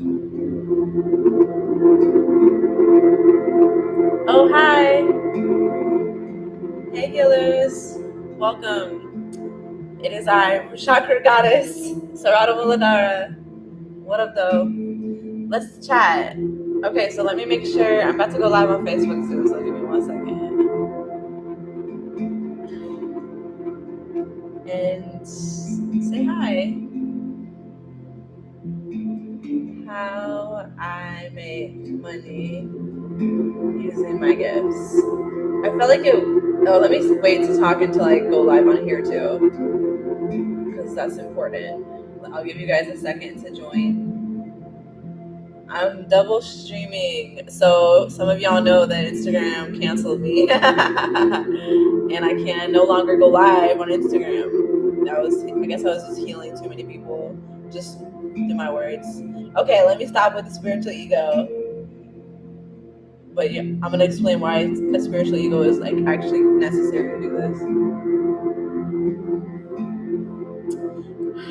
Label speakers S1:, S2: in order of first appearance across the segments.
S1: Oh, hi. Hey, healers. Welcome. It is I, rootchakragoddess, Sarada Muladhara. What up, though? Let's chat. Okay, so let me make sure. I'm about to go live on Facebook soon, so give me 1 second. And say hi. How I make money using my gifts. I felt like it. Oh, let me wait to talk until I go live on here too, because that's important. I'll give you guys a second to join. I'm double streaming, so some of y'all know that Instagram canceled me, and I can no longer go live on Instagram. I guess I was just healing too many people, just through my words. Okay, let me stop with the spiritual ego. But yeah, I'm gonna explain why the spiritual ego is like actually necessary to do this.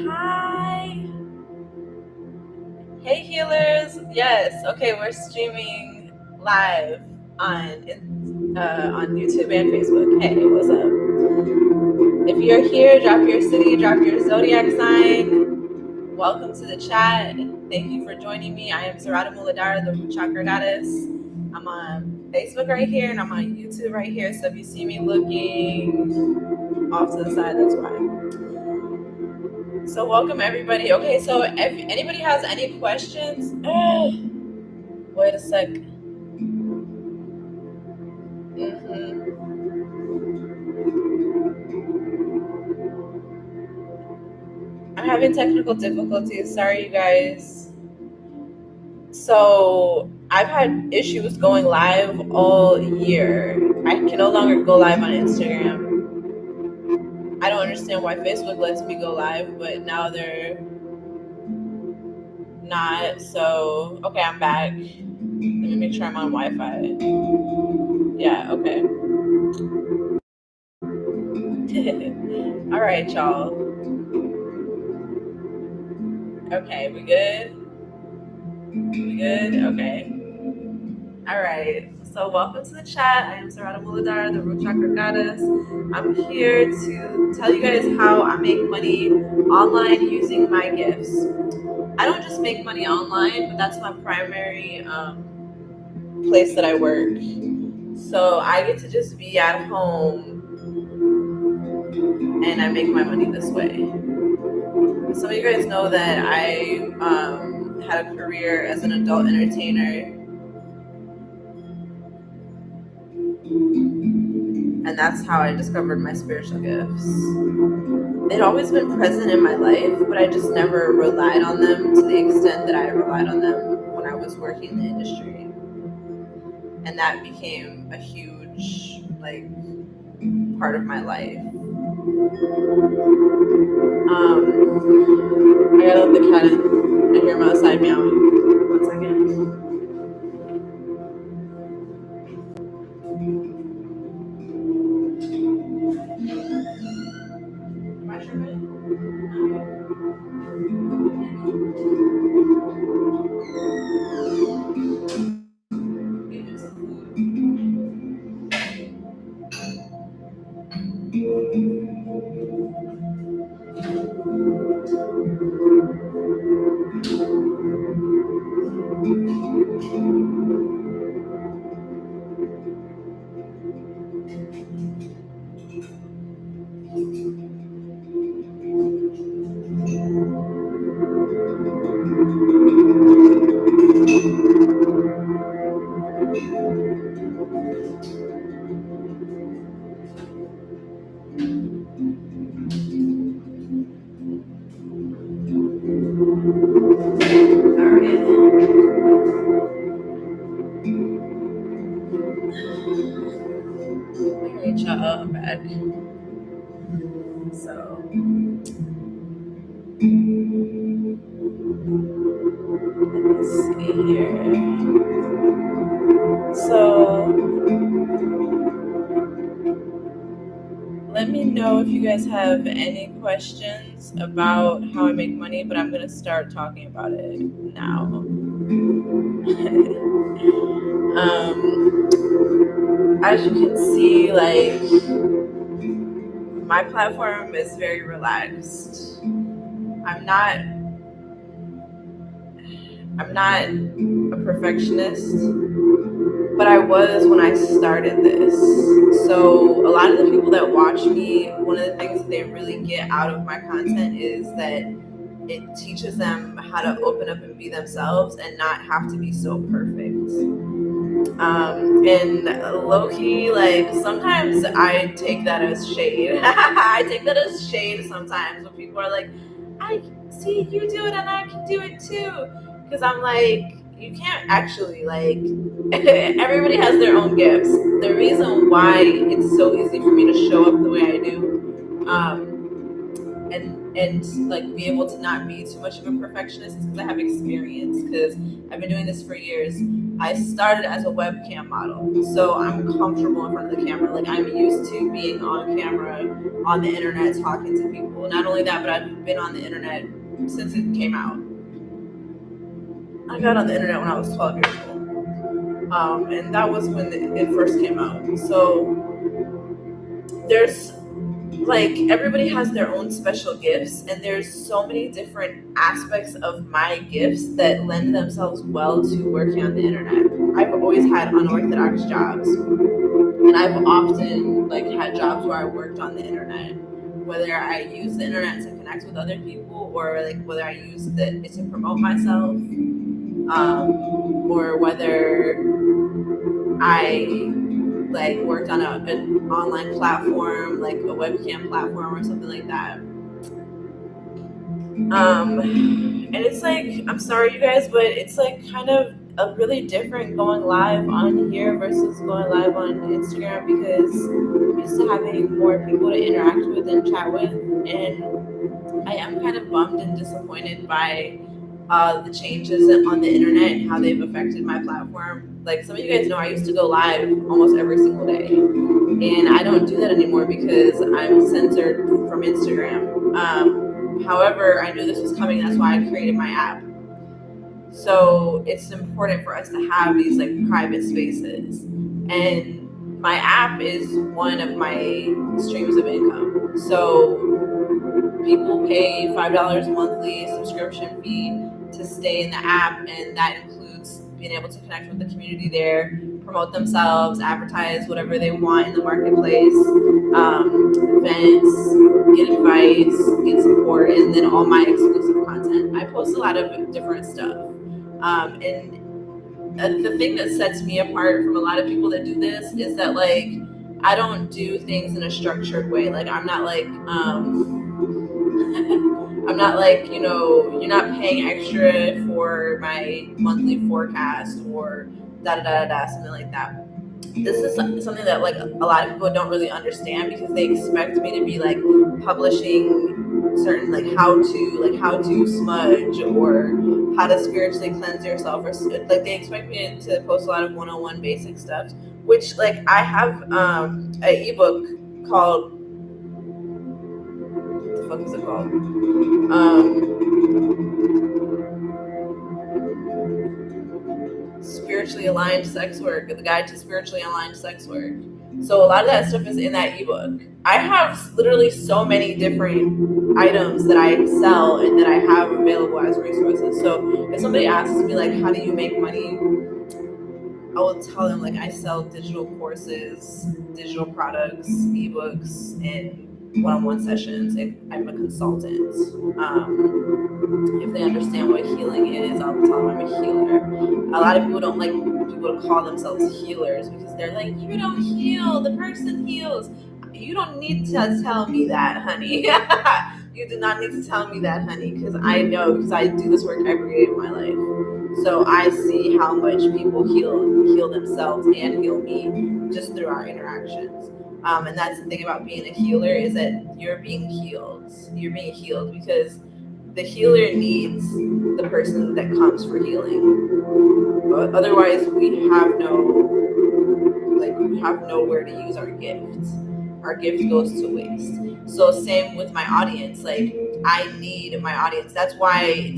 S1: Hi. Hey healers. Yes. Okay, we're streaming live on YouTube and Facebook. Hey, what's up? If you're here, drop your city, drop your zodiac sign. Welcome to the chat. Thank you for joining me. I am Sarada Muladhara, the rootchakragoddess. I'm on Facebook right here and I'm on YouTube right here. So if you see me looking off to the side, that's why. So welcome everybody. Okay, so if anybody has any questions, wait a sec. I'm having technical difficulties. Sorry, you guys. So I've had issues going live all year. I can no longer go live on Instagram. I don't understand why Facebook lets me go live, but now they're not. So, okay, I'm back. Let me make sure I'm on Wi-Fi. Yeah, okay. All right, y'all. Okay, we good? We good? Okay. All right. So welcome to the chat. I am Sarada Muladhara, the rootchakragoddess. I'm here to tell you guys how I make money online using my gifts. I don't just make money online, but that's my primary place that I work. So I get to just be at home and I make my money this way. Some of you guys know that I had a career as an adult entertainer, and that's how I discovered my spiritual gifts. They'd always been present in my life, but I just never relied on them to the extent that I relied on them when I was working in the industry. And that became a huge, part of my life. I gotta let the cat in. I hear him outside meowing. 1 second. Am I tripping? Give him some food. I'm back. So let me see here. So let me know if you guys have any questions about how I make money, but I'm going to start talking about it now. As you can see, like, my platform is very relaxed. I'm not a perfectionist, but I was when I started this. So a lot of the people that watch me, one of the things that they really get out of my content is that it teaches them how to open up and be themselves and not have to be so perfect. And low-key, like, sometimes I take that as shade. I take that as shade sometimes when people are like, I see you do it and I can do it too. Because I'm like, you can't actually, like, everybody has their own gifts. The reason why it's so easy for me to show up the way I do, and like be able to not be too much of a perfectionist is because I have experience, because I've been doing this for years. I started as a webcam model, so I'm comfortable in front of the camera. Like, I'm used to being on camera, on the internet, talking to people. Not only that, but I've been on the internet since it came out. I got on the internet when I was 12 years old, and that was when it first came out. So there's, like, everybody has their own special gifts, and there's so many different aspects of my gifts that lend themselves well to working on the internet. I've always had unorthodox jobs, and I've often, like, had jobs where I worked on the internet, whether I use the internet to connect with other people, or like whether I use it to promote myself, or whether I like worked on an online platform, like a webcam platform or something like that. And it's like, I'm sorry you guys, but it's like kind of a really different going live on here versus going live on Instagram, because I'm used to having more people to interact with and chat with, and I am kind of bummed and disappointed by the changes on the internet and how they've affected my platform. Like, some of you guys know I used to go live almost every single day, and I don't do that anymore because I'm censored from Instagram. However, I knew this was coming. That's why I created my app. So it's important for us to have these, like, private spaces, and my app is one of my streams of income. So people pay $5 monthly subscription fee to stay in the app, and that includes being able to connect with the community there, promote themselves, advertise whatever they want in the marketplace, events, get advice, get support, and then all my exclusive content. I post a lot of different stuff, and the thing that sets me apart from a lot of people that do this is that, like, I don't do things in a structured way. Like, I'm not like, you know, you're not paying extra for my monthly forecast or something like that. This is something that, like, a lot of people don't really understand, because they expect me to be, like, publishing certain, like, how to smudge, or how to spiritually cleanse yourself, or like, they expect me to post a lot of 101 basic stuff, which, like, I have an ebook called, what the fuck is it called? Spiritually aligned sex work, the guide to spiritually aligned sex work. So a lot of that stuff is in that ebook. I have literally so many different items that I sell and that I have available as resources. So if somebody asks me, like, how do you make money, I will tell them, like, I sell digital courses, digital products, ebooks, and one-on-one sessions, and I'm a consultant. If they understand what healing is, I'll tell them I'm a healer. A lot of people don't like people to call themselves healers, because they're like, you don't heal, the person heals. You don't need to tell me that, honey. You do not need to tell me that, honey, because I know, because I do this work every day of my life. So I see how much people heal themselves and heal me just through our interactions. And that's the thing about being a healer, is that you're being healed. You're being healed because the healer needs the person that comes for healing. But otherwise, we have nowhere to use our gifts. our gift goes to waste. So same with my audience. Like, I need my audience. That's why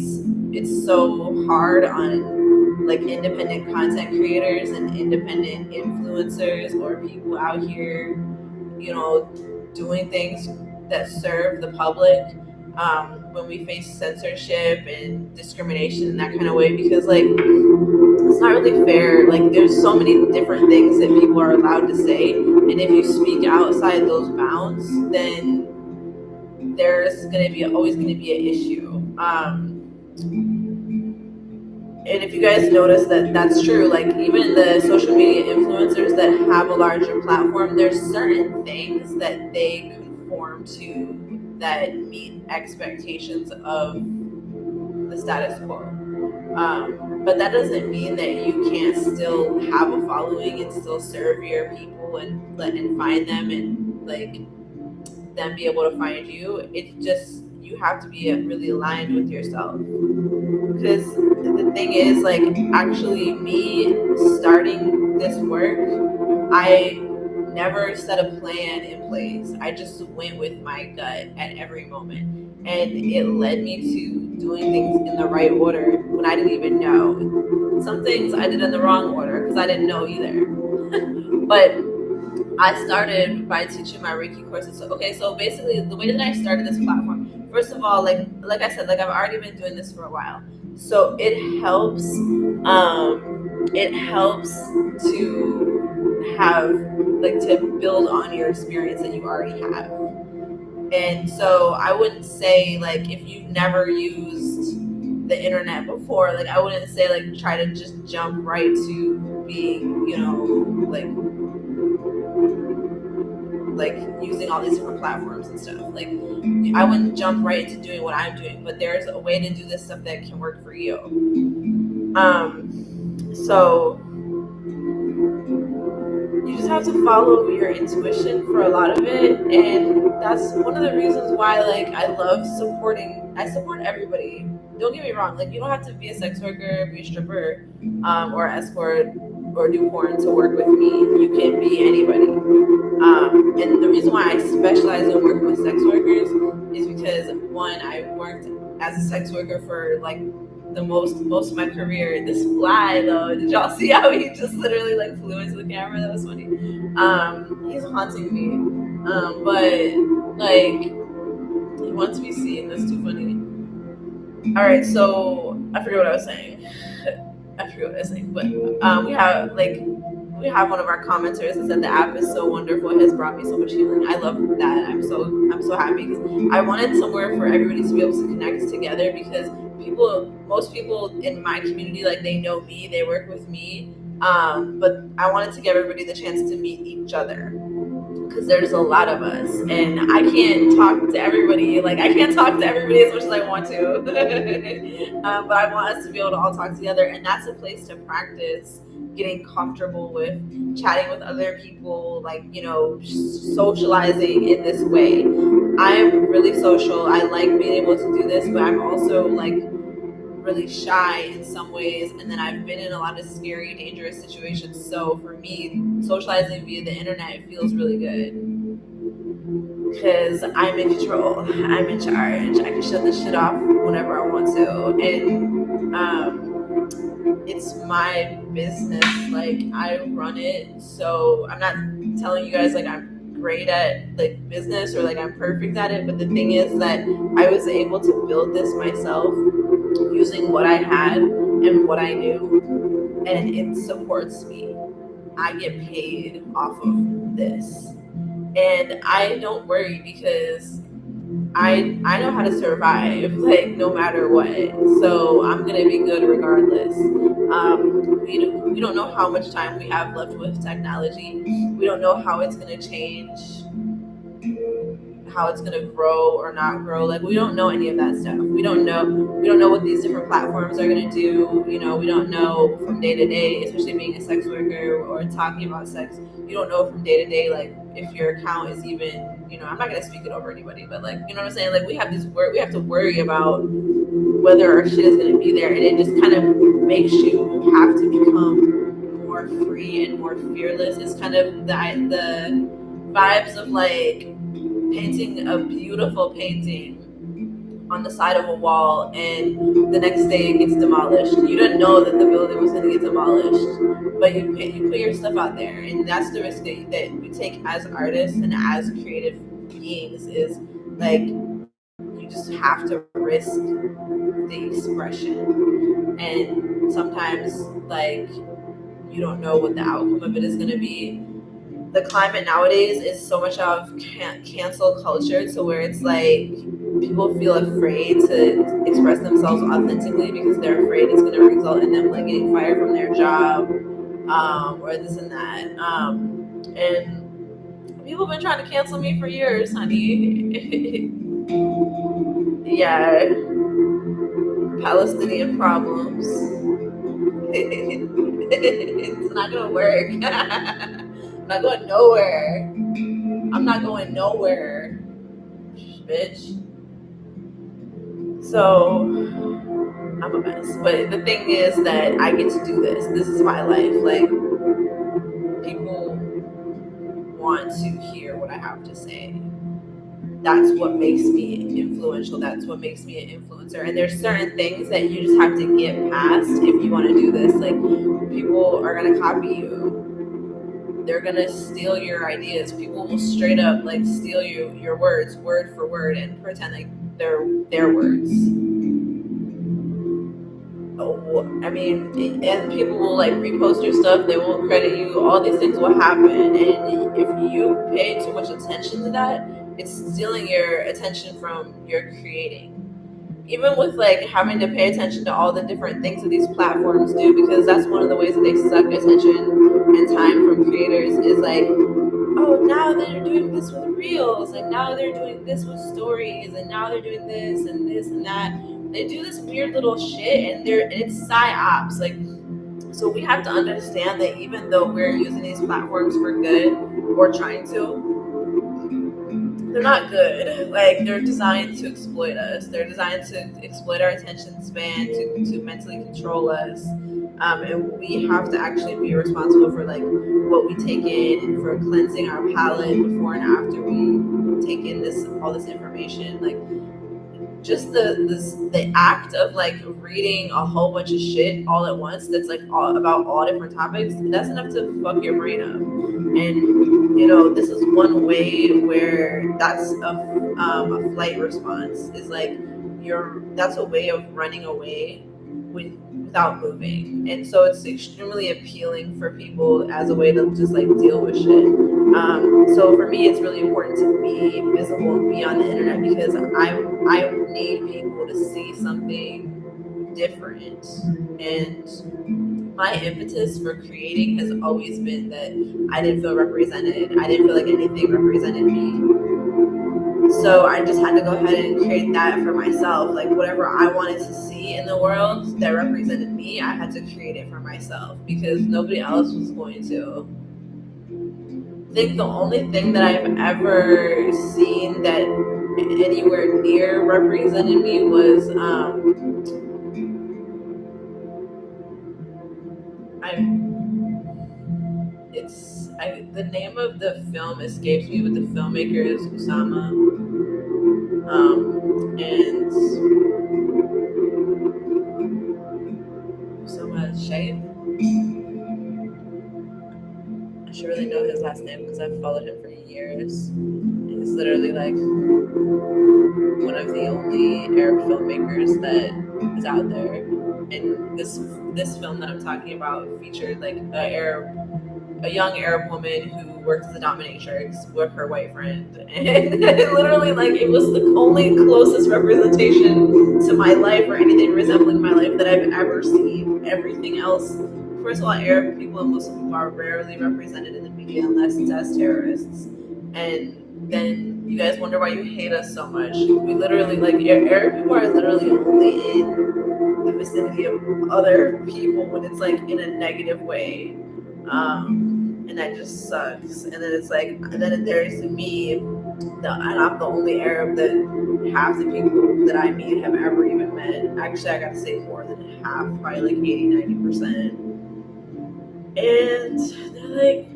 S1: it's so hard on like independent content creators and independent influencers or people out here, doing things that serve the public, when we face censorship and discrimination in that kind of way, because like it's not really fair. Like, there's so many different things that people are allowed to say, and if you speak outside those bounds, then there's always gonna be an issue. And if you guys notice that that's true, like even the social media influencers that have a larger platform, there's certain things that they conform to that meet expectations of the status quo. But that doesn't mean that you can't still have a following and still serve your people and find them and like them be able to find you. It's just, you have to be really aligned with yourself. Because the thing is, like, actually me starting this work, I never set a plan in place. I just went with my gut at every moment, and it led me to doing things in the right order when I didn't even know. Some things I did in the wrong order because I didn't know either. But I started by teaching my Reiki courses. So basically the way that I started this platform, first of all, like I said, like I've already been doing this for a while. So it helps to have, like, to build on your experience that you already have. And so I wouldn't say, like, if you've never used the internet before, like I wouldn't say like try to just jump right to being, like using all these different platforms and stuff. Like, I wouldn't jump right into doing what I'm doing, but there's a way to do this stuff that can work for you. So you just have to follow your intuition for a lot of it, and that's one of the reasons why, like, I support everybody. Don't get me wrong, like, you don't have to be a sex worker, be a stripper, or escort, or do porn to work with me. You can be anybody. And the reason why I specialize in working with sex workers is because, one, I worked as a sex worker for like the most of my career. This fly though, did y'all see how he just literally like flew into the camera? That was funny. He's haunting me. But like, he wants to be seen. That's too funny. All right, so I forget what I was saying. But we have one of our commenters that said the app is so wonderful. It has brought me so much healing. I love that. I'm so happy because I wanted somewhere for everybody to be able to connect together, because most people in my community, like, they know me, they work with me, but I wanted to give everybody the chance to meet each other, because there's a lot of us, and I can't talk to everybody. Like, I can't talk to everybody as much as I want to. But I want us to be able to all talk together, and that's a place to practice getting comfortable with chatting with other people, like, socializing in this way. I'm really social. I like being able to do this, but I'm also like really shy in some ways, and then I've been in a lot of scary, dangerous situations. So for me, socializing via the internet feels really good, because I'm in control, I'm in charge, I can shut this shit off whenever I want to, and it's my business. Like, I run it, so I'm not telling you guys like I'm great at like business or like I'm perfect at it, but the thing is that I was able to build this myself using what I had and what I knew, and it supports me. I get paid off of this, and I don't worry, because I know how to survive, like, no matter what. So I'm gonna be good regardless. We don't know how much time we have left with technology. We don't know how it's gonna change, how it's gonna grow or not grow. Like, we don't know any of that stuff. We don't know what these different platforms are gonna do. We don't know from day to day, especially being a sex worker or talking about sex. You don't know from day to day, like, if your account is even, I'm not gonna speak it over anybody, but like, you know what I'm saying? Like, we have to worry about whether our shit is gonna be there, and it just kind of makes you have to become more free and more fearless. It's kind of the vibes of like painting a beautiful painting on the side of a wall, and the next day it gets demolished. You didn't know that the building was going to get demolished, but you put your stuff out there, and that's the risk that we take as artists and as creative beings. Is like you just have to risk the expression, and sometimes like you don't know what the outcome of it is going to be. The climate nowadays is so much of cancel culture, to where it's like people feel afraid to express themselves authentically because they're afraid it's going to result in them like getting fired from their job, or this and that. And people have been trying to cancel me for years, honey. Yeah, Palestinian problems. It's not gonna work. I'm not going nowhere. I'm not going nowhere, bitch. So I'm a mess. But the thing is that I get to do this. This is my life. Like, people want to hear what I have to say. That's what makes me influential. That's what makes me an influencer. And there's certain things that you just have to get past if you want to do this. Like, people are gonna copy you. They're gonna steal your ideas. People will straight up like steal your words word for word and pretend like they're their words. I mean, and people will like repost your stuff. They won't credit you. All these things will happen, and if you pay too much attention to that, it's stealing your attention from your creating. Even with like having to pay attention to all the different things that these platforms do, because that's one of the ways that they suck attention and time from creators, is like, oh, now they're doing this with reels, and now they're doing this with stories, and now they're doing this and that. They do this weird little shit, and it's psyops. Like, so we have to understand that even though we're using these platforms for good, or trying to, they're not good. Like, they're designed to exploit us. They're designed to exploit our attention span, to mentally control us. And we have to actually be responsible for like what we take in, and for cleansing our palate before and after we take in all this information. Like, just the act of like reading a whole bunch of shit all at once that's like all about all different topics, that's enough to fuck your brain up. And this is one way where that's a flight response, is like that's a way of running away without moving. And so it's extremely appealing for people as a way to just like deal with shit. So for me, it's really important to be visible and be on the internet, because I need people to see something different. And my impetus for creating has always been that I didn't feel represented. I didn't feel like anything represented me. So I just had to go ahead and create that for myself. Like, whatever I wanted to see in the world that represented me, I had to create it for myself, because nobody else was going to. I think the only thing that I've ever seen that anywhere near represented me was the name of the film escapes me, but the filmmaker is Usama. And Usama Shape. I should really know his last name because I've followed him for years. And he's literally like one of the only Arab filmmakers that is out there. And this film that I'm talking about featured like a young Arab woman who worked as a dominatrix with her white friend, and literally like it was the only closest representation to my life or anything resembling my life that I've ever seen. Everything else, first of all, Arab people and Muslim people are rarely represented in the media unless it's as terrorists. And then you guys wonder why you hate us so much. We literally, like, Arab people are literally only in the vicinity of other people when it's like in a negative way. And that just sucks. And then it's like, and then there's me, and I'm the only Arab that half the people that I meet have ever even met. Actually, I gotta say more than half, probably like 80-90%. And they're like,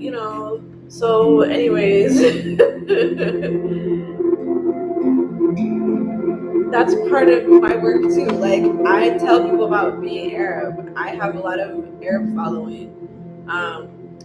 S1: So, anyways, that's part of my work too. Like, I tell people about being Arab. I have a lot of Arab following.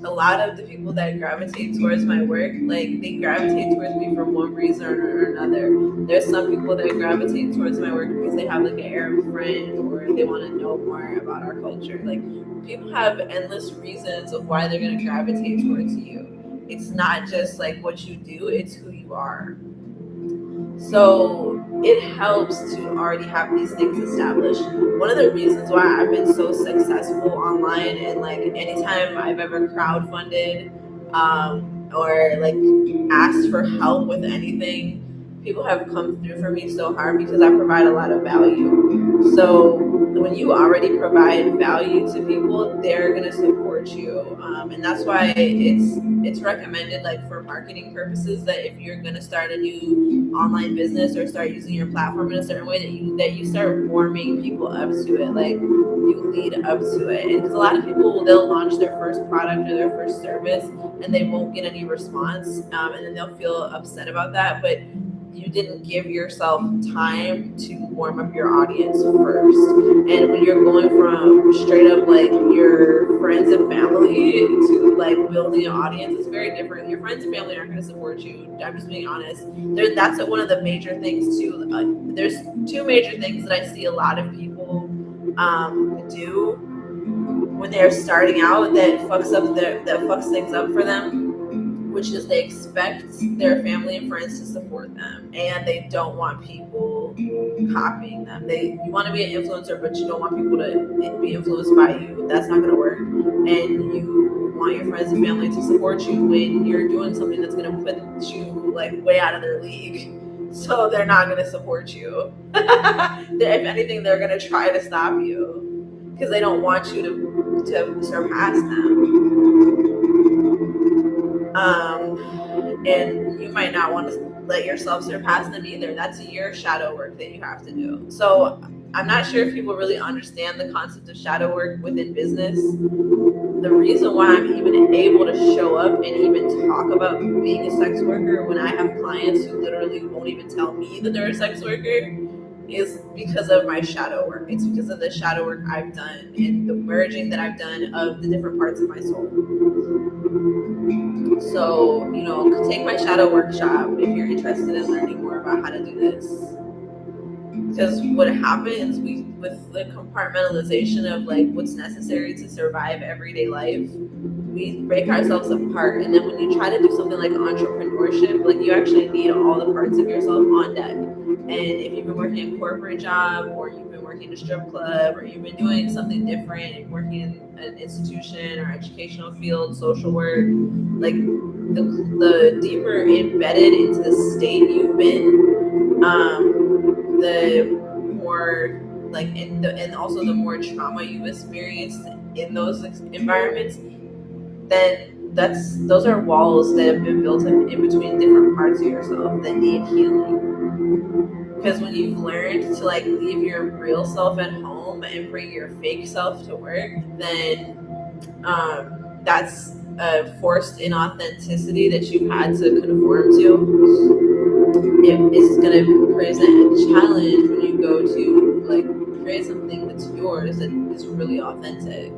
S1: A lot of the people that gravitate towards my work, like, they gravitate towards me for one reason or another. There's some people that gravitate towards my work because they have like an Arab friend or they want to know more about our culture. Like, people have endless reasons of why they're going to gravitate towards you. It's not just like what you do, it's who you are. So it helps to already have these things established. One of the reasons why I've been so successful online, and like anytime I've ever crowdfunded or like asked for help with anything, people have come through for me so hard because I provide a lot of value. So when you already provide value to people, they're gonna support you, and that's why it's recommended, like, for marketing purposes, that if you're gonna start a new online business or start using your platform in a certain way, that you start warming people up to it, like you lead up to it. And because a lot of people, they'll launch their first product or their first service and they won't get any response, and then they'll feel upset about that, but you didn't give yourself time to warm up your audience first. And when you're going from straight up like your friends and family to like building an audience, it's very different. Your friends and family aren't going to support you. I'm just being honest. That's one of the major things too. There's two major things that I see a lot of people do when they're starting out that fucks things up for them, which is they expect their family and friends to support them, and they don't want people copying them. You want to be an influencer, but you don't want people to be influenced by you. That's not going to work. And you want your friends and family to support you when you're doing something that's going to put you like way out of their league. So they're not going to support you. If anything, they're going to try to stop you because they don't want you to surpass them. And you might not want to let yourself surpass them either. That's your shadow work that you have to do. So I'm not sure if people really understand the concept of shadow work within business. The reason why I'm even able to show up and even talk about being a sex worker when I have clients who literally won't even tell me that they're a sex worker is because of my shadow work. It's because of the shadow work I've done and the merging that I've done of the different parts of my soul. So, take my shadow workshop if you're interested in learning more about how to do this. Because what happens with the compartmentalization of like what's necessary to survive everyday life, we break ourselves apart. And then when you try to do something like entrepreneurship, like you actually need all the parts of yourself on deck. And if you've been working a corporate job, or you've been working in a strip club, or you've been doing something different, working in an institution or educational field, social work, like the deeper embedded into the state you've been, the more like and also the more trauma you've experienced in those environments, then those are walls that have been built in between different parts of yourself that need healing. Because when you've learned to like leave your real self at home and bring your fake self to work, then that's a forced inauthenticity that you've had to conform to. It is going to present a challenge when you go to like create something that's yours that is really authentic.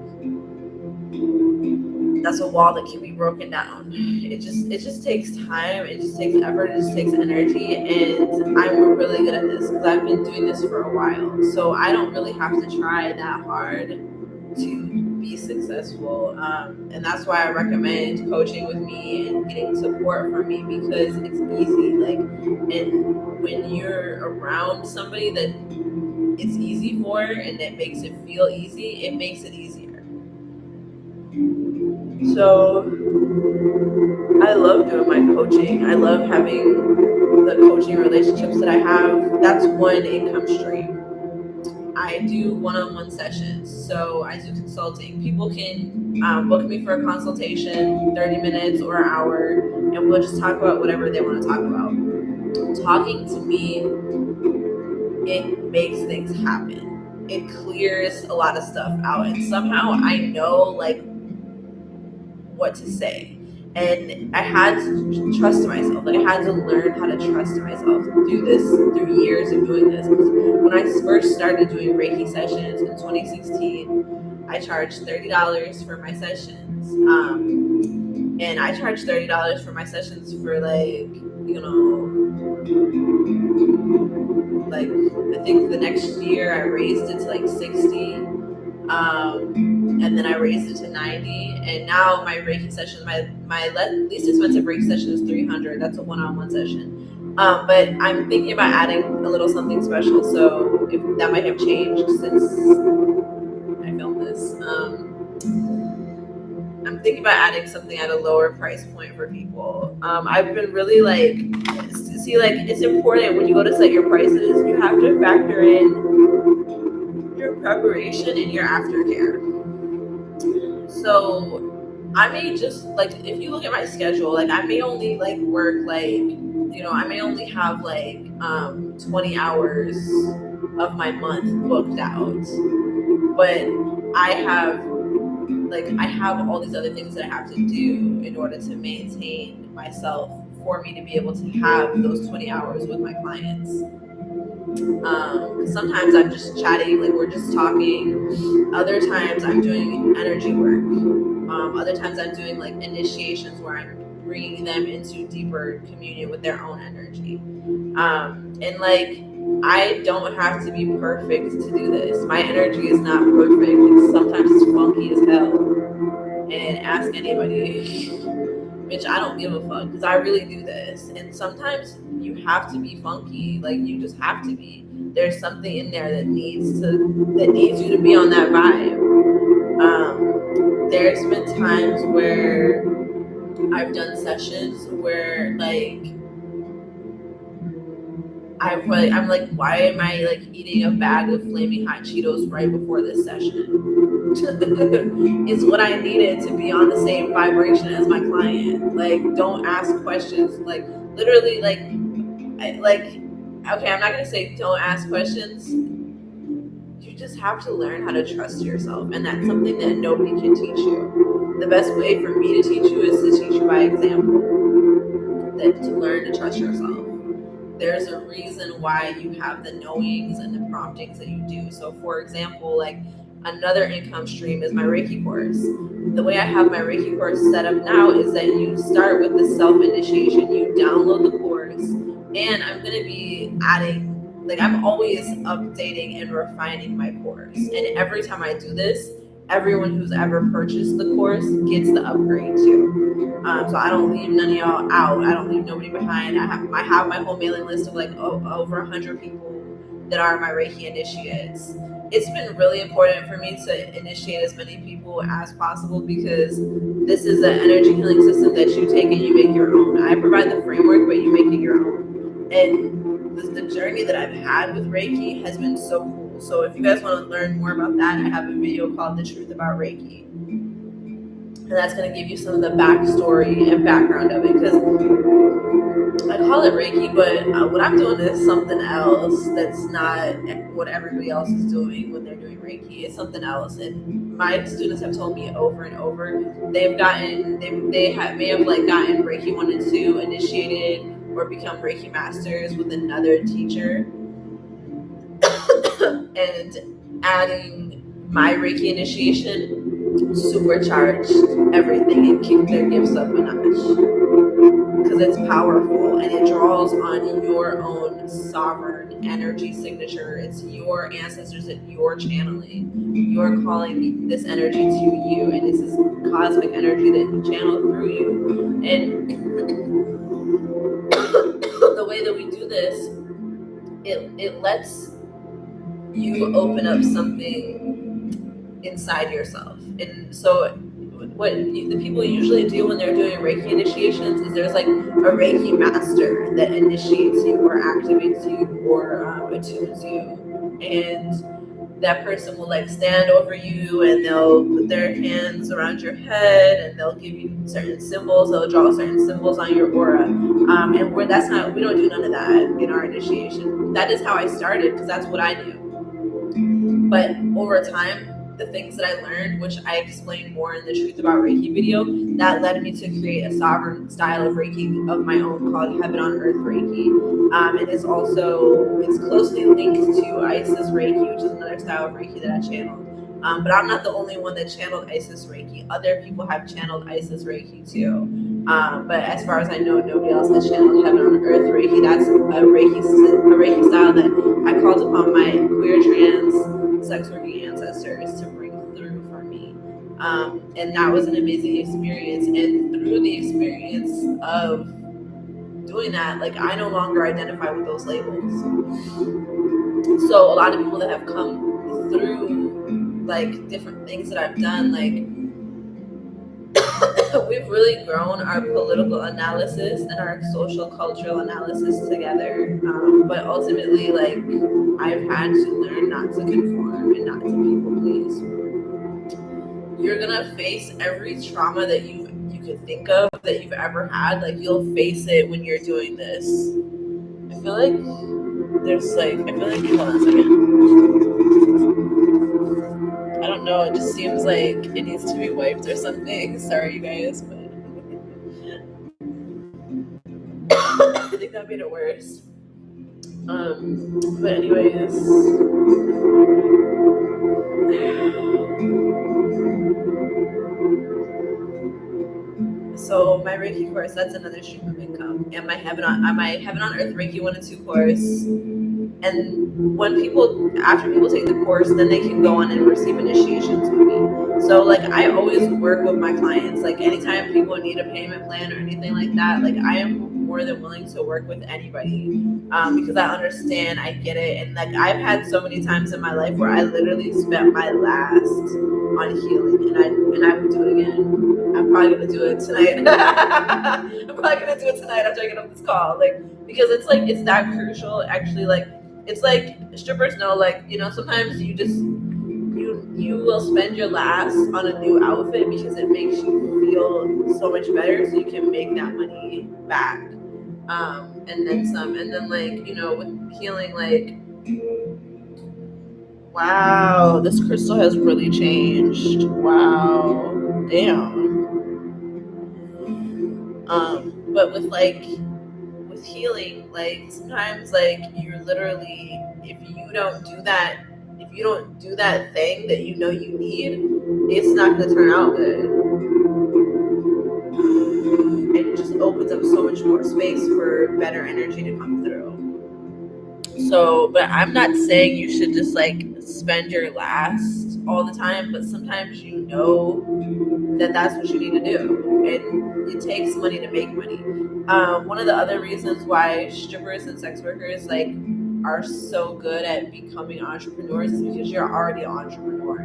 S1: That's a wall that can be broken down. It just takes time. It just takes effort. It just takes energy. And I'm really good at this because I've been doing this for a while. So I don't really have to try that hard to be successful. And that's why I recommend coaching with me and getting support from me, because it's easy. Like, and when you're around somebody that it's easy for and that makes it feel easy, it makes it easier. So I love doing my coaching. I love having the coaching relationships that I have. That's one income stream. I do one-on-one sessions. So I do consulting. People can book me for a consultation, 30 minutes or an hour, and we'll just talk about whatever they want to talk about. Talking to me, it makes things happen. It clears a lot of stuff out. And somehow I know like what to say. And I had to trust myself. Like I had to learn how to trust myself do this through years of doing this. Because when I first started doing Reiki sessions in 2016, I charged $30 for my sessions. And I charged $30 for my sessions for like, like I think the next year I raised it to like 60. And then I raised it to 90, and now my Reiki session, my least expensive Reiki session is 300. That's a one-on-one session. But I'm thinking about adding a little something special, so if that might have changed since I filmed this. I'm thinking about adding something at a lower price point for people. I've been really like, it's important when you go to set your prices, you have to factor in your preparation and your aftercare. So I may just like, if you look at my schedule, like I may only like work like, I may only have like 20 hours of my month booked out, but I have all these other things that I have to do in order to maintain myself for me to be able to have those 20 hours with my clients. Sometimes I'm just chatting, like we're just talking. Other times I'm doing energy work. Other times I'm doing like initiations where I'm bringing them into deeper communion with their own energy. And like, I don't have to be perfect to do this. My energy is not perfect. Sometimes it's funky as hell. And ask anybody, which I don't give a fuck, because I really do this. And sometimes you have to be funky. Like you just have to be. There's something in there that needs you to be on that vibe. There's been times where I've done sessions where like I'm like, why am I like eating a bag of flaming hot Cheetos right before this session? It's what I needed to be on the same vibration as my client. Like, don't ask questions. Like, literally, okay, I'm not gonna say don't ask questions. You just have to learn how to trust yourself, and that's something that nobody can teach you. The best way for me to teach you is to teach you by example. That to learn to trust yourself. There's a reason why you have the knowings and the promptings that you do. So for example, like another income stream is my Reiki course. The way I have my Reiki course set up now is that you start with the self-initiation. You download the course, and I'm going to be adding, like I'm always updating and refining my course. And every time I do this, everyone who's ever purchased the course gets the upgrade too. So I don't leave none of y'all out. I don't leave nobody behind. I have my whole mailing list of like over 100 people that are my Reiki initiates. It's been really important for me to initiate as many people as possible, because this is an energy healing system that you take and you make your own. I provide the framework, but you make it your own. And the journey that I've had with Reiki has been so cool. So if you guys want to learn more about that, I have a video called The Truth About Reiki. And that's going to give you some of the backstory and background of it, because I call it Reiki, but what I'm doing is something else that's not what everybody else is doing when they're doing Reiki. It's something else. And my students have told me over and over, they may have like gotten Reiki 1 and 2 initiated or become Reiki masters with another teacher. And adding my Reiki initiation supercharged everything and kicked their gifts up a notch, because it's powerful and it draws on your own sovereign energy signature. It's your ancestors that you're channeling. You're calling this energy to you, and this is cosmic energy that you channel through you. And the way that we do this, it lets you open up something inside yourself. And so what the people usually do when they're doing Reiki initiations is there's like a Reiki master that initiates you or activates you or attunes you, and that person will like stand over you and they'll put their hands around your head and they'll give you certain symbols. They'll draw certain symbols on your aura, and we don't do none of that in our initiation. That is how I started, because that's what I do. But over time, the things that I learned, which I explained more in the Truth About Reiki video, that led me to create a sovereign style of Reiki of my own called Heaven on Earth Reiki. And it's closely linked to Isis Reiki, which is another style of Reiki that I channeled. But I'm not the only one that channeled Isis Reiki. Other people have channeled Isis Reiki too. But as far as I know, nobody else has channeled Heaven on Earth Reiki. That's a Reiki style that I called upon my queer, trans, sex working ancestors to bring through for me. And that was an amazing experience. And through the experience of doing that, like, I no longer identify with those labels. So a lot of people that have come through like different things that I've done, like we've really grown our political analysis and our social cultural analysis together. But ultimately, like, I've had to learn not to conform and not to people please. You're gonna face every trauma that you could think of that you've ever had. Like, you'll face it when you're doing this. I feel like hold on a second. I don't know, it just seems like it needs to be wiped or something. Sorry, you guys, but I think that made it worse. But anyways, so my Reiki course, that's another stream of income, and my Heaven on Earth Reiki 1 and 2 course. And after people take the course, then they can go on and receive initiations with me. So like, I always work with my clients. Like, anytime people need a payment plan or anything like that, like, I am more than willing to work with anybody, because I understand, I get it. And like, I've had so many times in my life where I literally spent my last on healing, and I would do it again. I'm probably gonna do it tonight. After I get off this call, like, because it's like, it's that crucial. Actually, like, it's like strippers know, like, you know, sometimes you will spend your last on a new outfit because it makes you feel so much better, so you can make that money back, and then some. And then, like, you know, with healing, like, wow, this crystal has really changed. Wow, damn. But with healing, like, sometimes, like, you're literally, if you don't do that thing that you know you need, it's not going to turn out good. It just opens up so much more space for better energy to come through. So, but I'm not saying you should just like spend your last all the time, but sometimes you know that that's what you need to do, and it takes money to make money. One of the other reasons why strippers and sex workers like are so good at becoming entrepreneurs is because you're already an entrepreneur.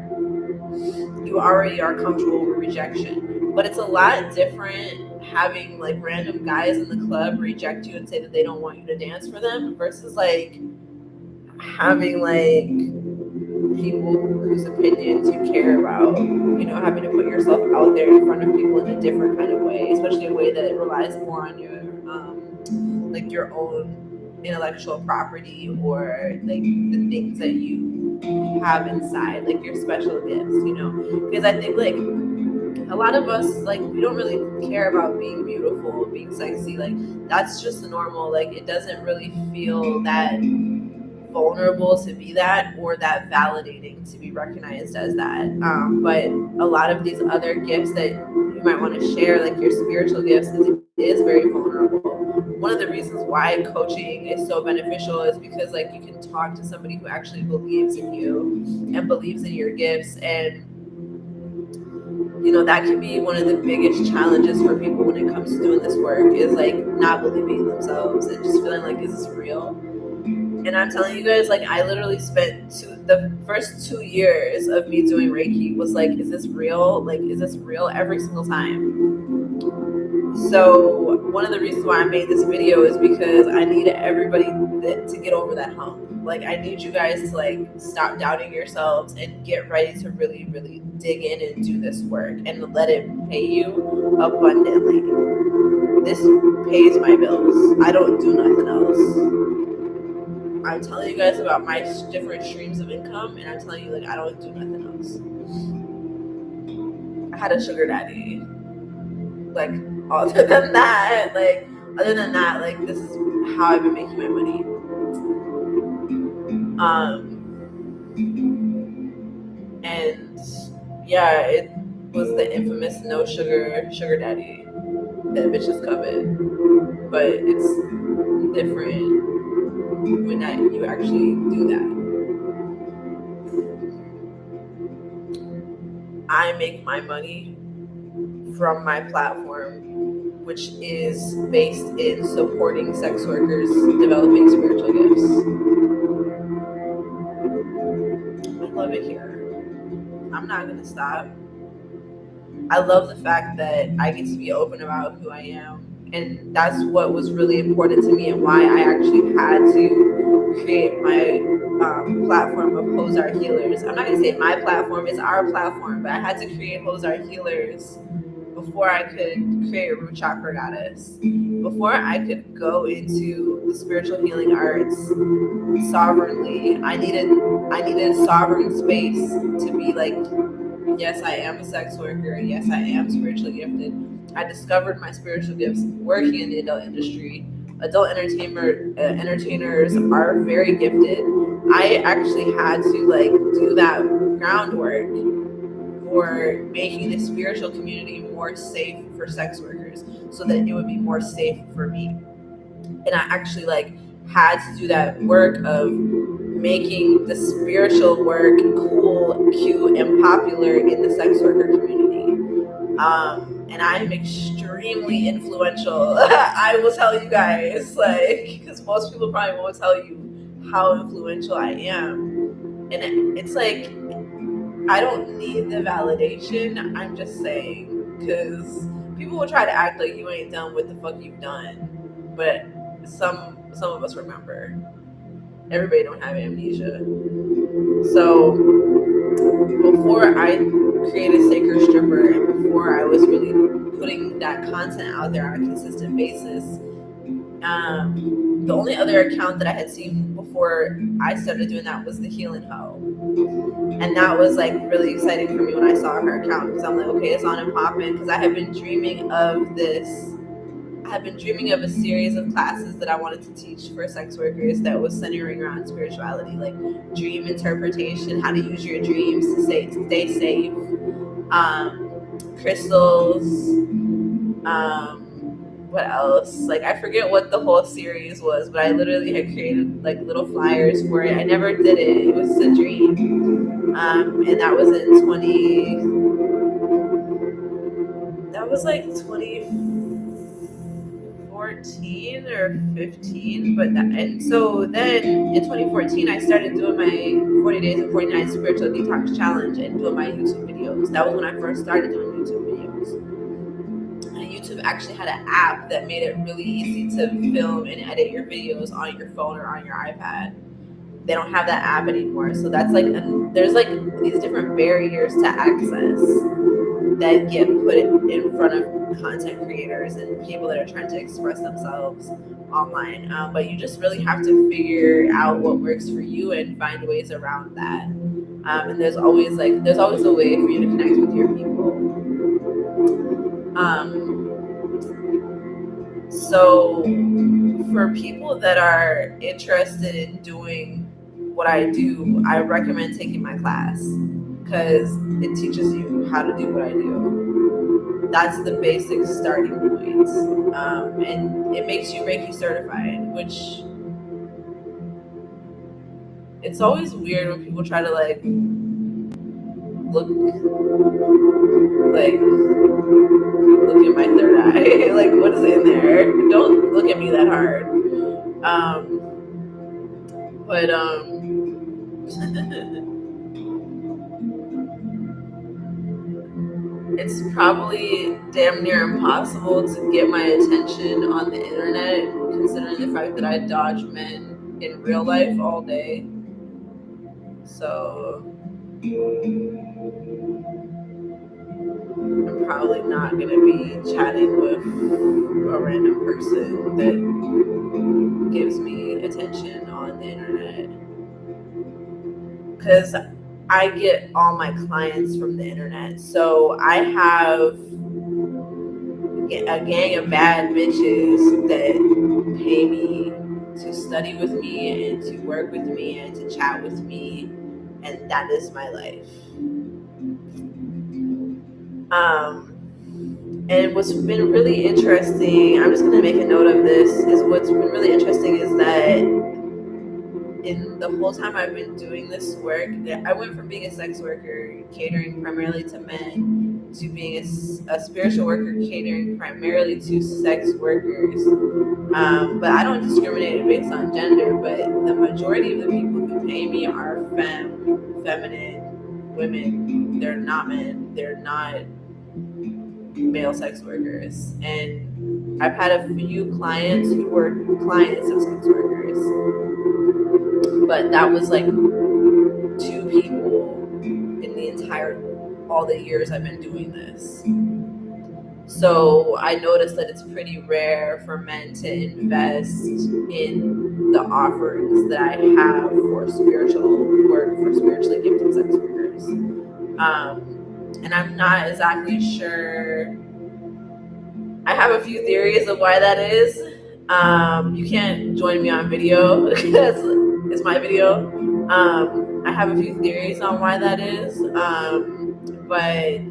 S1: You already are comfortable with rejection. But it's a lot different having like random guys in the club reject you and say that they don't want you to dance for them versus like having like people whose opinions you care about, you know, having to put yourself out there in front of people in a different kind of way, especially a way that relies more on your like your own intellectual property, or like the things that you have inside, like your special gifts, you know. Because I think like a lot of us, like, we don't really care about being beautiful, being sexy. Like, that's just normal. Like, it doesn't really feel that vulnerable to be that, or that validating to be recognized as that. But a lot of these other gifts that you might want to share, like your spiritual gifts, is very vulnerable. One of the reasons why coaching is so beneficial is because like you can talk to somebody who actually believes in you and believes in your gifts. And you know, that can be one of the biggest challenges for people when it comes to doing this work, is like not believing in themselves and just feeling like, is this real? And I'm telling you guys, like, I literally spent the first 2 years of me doing Reiki was like, is this real? Like, is this real? Every single time. So one of the reasons why I made this video is because I needed everybody to get over that hump. Like, I need you guys to like stop doubting yourselves and get ready to really, really dig in and do this work and let it pay you abundantly. This pays my bills. I don't do nothing else. I'm telling you guys about my different streams of income, and I'm telling you, like, I don't do nothing else. I had a sugar daddy. Like, other than that, like, this is how I've been making my money. And yeah, it was the infamous no sugar daddy that bitches covet. But it's different when that you actually do that. I make my money from my platform, which is based in supporting sex workers developing spiritual gifts. I love it here. I'm not gonna stop. I love the fact that I get to be open about who I am. And that's what was really important to me and why I actually had to create my platform of hoesarehealers. I'm not going to say my platform, it's our platform, but I had to create hoesarehealers before I could create rootchakragoddess. Before I could go into the spiritual healing arts sovereignly, I needed sovereign space to be like, yes, I am a sex worker. Yes, I am spiritually gifted. I discovered my spiritual gifts working in the adult industry. Adult entertainers are very gifted. I actually had to like do that groundwork for making the spiritual community more safe for sex workers, so that it would be more safe for me. And I actually like had to do that work of making the spiritual work cool, cute, and popular in the sex worker community. And I'm extremely influential. I will tell you guys, like, because most people probably won't tell you how influential I am. And it's like, I don't need the validation. I'm just saying, because people will try to act like you ain't done what the fuck you've done, but some of us remember. Everybody don't have amnesia. So before I created Sacred Stripper and before I was really putting that content out there on a consistent basis, the only other account that I had seen before I started doing that was the Healing Hoe. And that was like really exciting for me when I saw her account, because I'm like, okay, it's on and popping, because I have been dreaming of this. I have been dreaming of a series of classes that I wanted to teach for sex workers that was centering around spirituality, like dream interpretation, how to use your dreams to stay safe, crystals, what else? Like, I forget what the whole series was, but I literally had created like little flyers for it. I never did it. It was a dream. And that was in 2014 or 15, and so then in 2014 I started doing my 40 days and 40 nights spiritual detox challenge and doing my YouTube videos. That was when I first started doing YouTube videos. And YouTube actually had an app that made it really easy to film and edit your videos on your phone or on your iPad. They don't have that app anymore, so that's like there's like these different barriers to access that get put in front of content creators and people that are trying to express themselves online. But you just really have to figure out what works for you and find ways around that. And there's always a way for you to connect with your people. So for people that are interested in doing what I do, I recommend taking my class, because it teaches you how to do what I do. That's the basic starting point. And it makes you Reiki certified, which it's always weird when people try to like look in my third eye. Like, what is in there? Don't look at me that hard. But it's probably damn near impossible to get my attention on the internet, considering the fact that I dodge men in real life all day. So I'm probably not going to be chatting with a random person that gives me attention on the internet. Because I get all my clients from the internet. So I have a gang of bad bitches that pay me to study with me and to work with me and to chat with me, and that is my life. And what's been really interesting, I'm just going to make a note of this, is what's been really interesting is that in the whole time I've been doing this work, I went from being a sex worker catering primarily to men to being a spiritual worker catering primarily to sex workers. But I don't discriminate based on gender, but the majority of the people who pay me are feminine women. They're not men. They're not male sex workers. And I've had a few clients who were clients of sex workers, but that was like 2 people in the entire all the years I've been doing this. So I noticed that it's pretty rare for men to invest in the offerings that I have for spiritual work, for spiritually gifted sex workers. And I'm not exactly sure. I have a few theories of why that is. You can't join me on video because it's my video. I have a few theories on why that is. But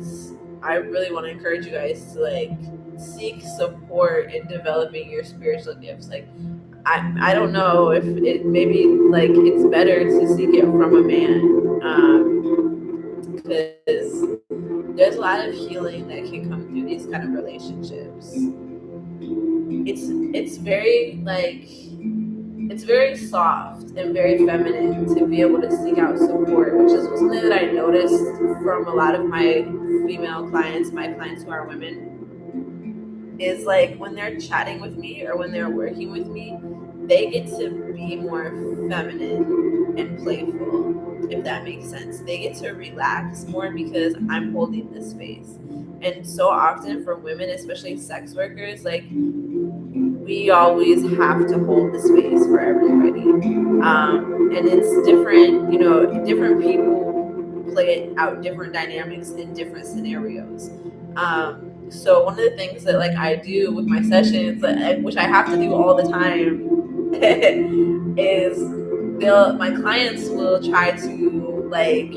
S1: I really want to encourage you guys to like seek support in developing your spiritual gifts. Like I don't know if it maybe like it's better to seek it from a man, because there's a lot of healing that can come through these kind of relationships. It's very like it's very soft and very feminine to be able to seek out support, which is something that I noticed from a lot of my female clients, my clients who are women, is like when they're chatting with me or when they're working with me, they get to be more feminine and playful, if that makes sense. They get to relax more because I'm holding this space. And so often for women, especially sex workers, like we always have to hold the space for everybody. And it's different, different people play out different dynamics in different scenarios. So one of the things that like I do with my sessions, which I have to do all the time, is my clients will try to like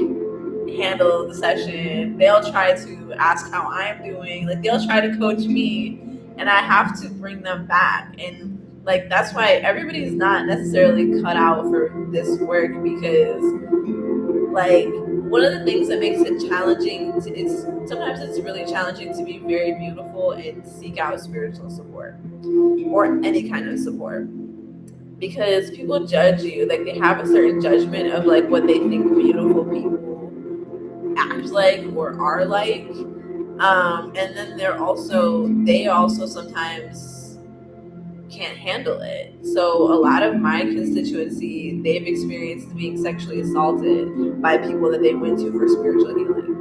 S1: handle the session. They'll try to ask how I'm doing. Like they'll try to coach me, and I have to bring them back. And like that's why everybody's not necessarily cut out for this work, because like one of the things that makes it challenging is sometimes it's really challenging to be very beautiful and seek out spiritual support or any kind of support, because people judge you. Like they have a certain judgment of like what they think beautiful people act like or are like, and then they also sometimes can't handle it. So a lot of my constituency, they've experienced being sexually assaulted by people that they went to for spiritual healing.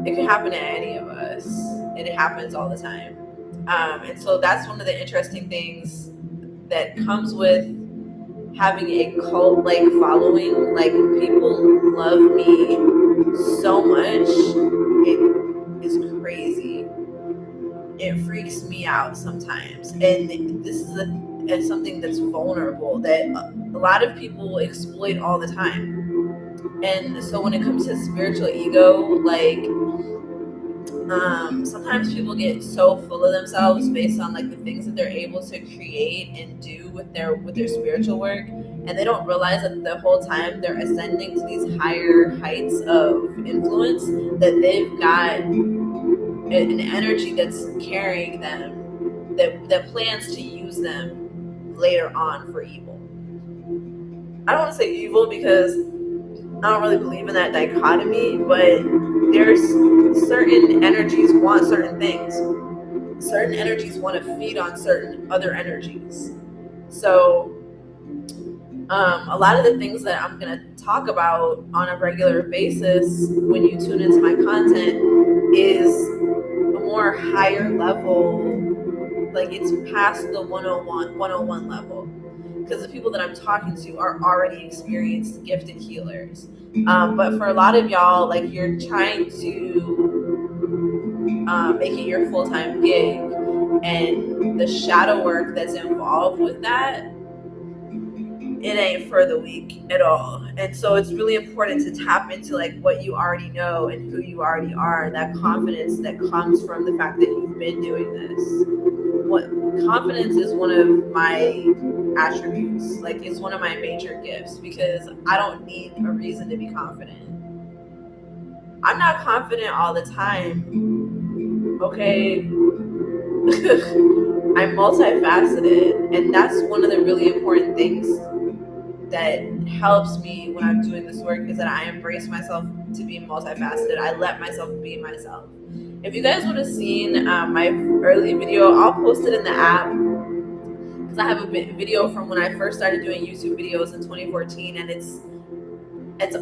S1: It can happen to any of us, and it happens all the time. And so that's one of the interesting things that comes with having a cult like following. Like people love me so much, it is crazy. It freaks me out sometimes, and this is something that's vulnerable that a lot of people exploit all the time. And so when it comes to spiritual ego, like sometimes people get so full of themselves based on like the things that they're able to create and do with their spiritual work, and they don't realize that the whole time they're ascending to these higher heights of influence, that they've got an energy that's carrying them, that plans to use them later on for evil. I don't want to say evil because I don't really believe in that dichotomy, but there's certain energies want certain things. Certain energies want to feed on certain other energies. So a lot of the things that I'm going to talk about on a regular basis when you tune into my content is a more higher level, like it's past the 101 level. because the people that I'm talking to are already experienced, gifted healers. But for a lot of y'all, like, you're trying to make it your full-time gig, and the shadow work that's involved with that, it ain't for the weak at all. And so it's really important to tap into like what you already know and who you already are, and that confidence that comes from the fact that you've been doing this. What confidence is one of my attributes, like it's one of my major gifts, because I don't need a reason to be confident. I'm not confident all the time, okay? I'm multifaceted, and that's one of the really important things that helps me when I'm doing this work, is that I embrace myself to be multifaceted. I let myself be myself. If you guys would have seen my early video, I'll post it in the app, because I have a video from when I first started doing YouTube videos in 2014, and it's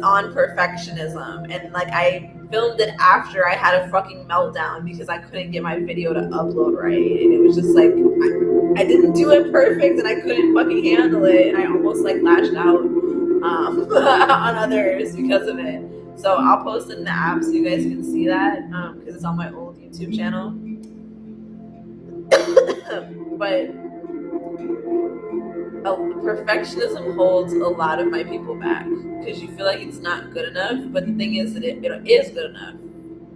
S1: on perfectionism, and like I filmed it after I had a fucking meltdown because I couldn't get my video to upload right, and it was just like I didn't do it perfect, and I couldn't fucking handle it, and I almost like lashed out on others because of it. So I'll post it in the app so you guys can see that, because it's on my old YouTube channel. But perfectionism holds a lot of my people back, because you feel like it's not good enough, but the thing is that it is good enough.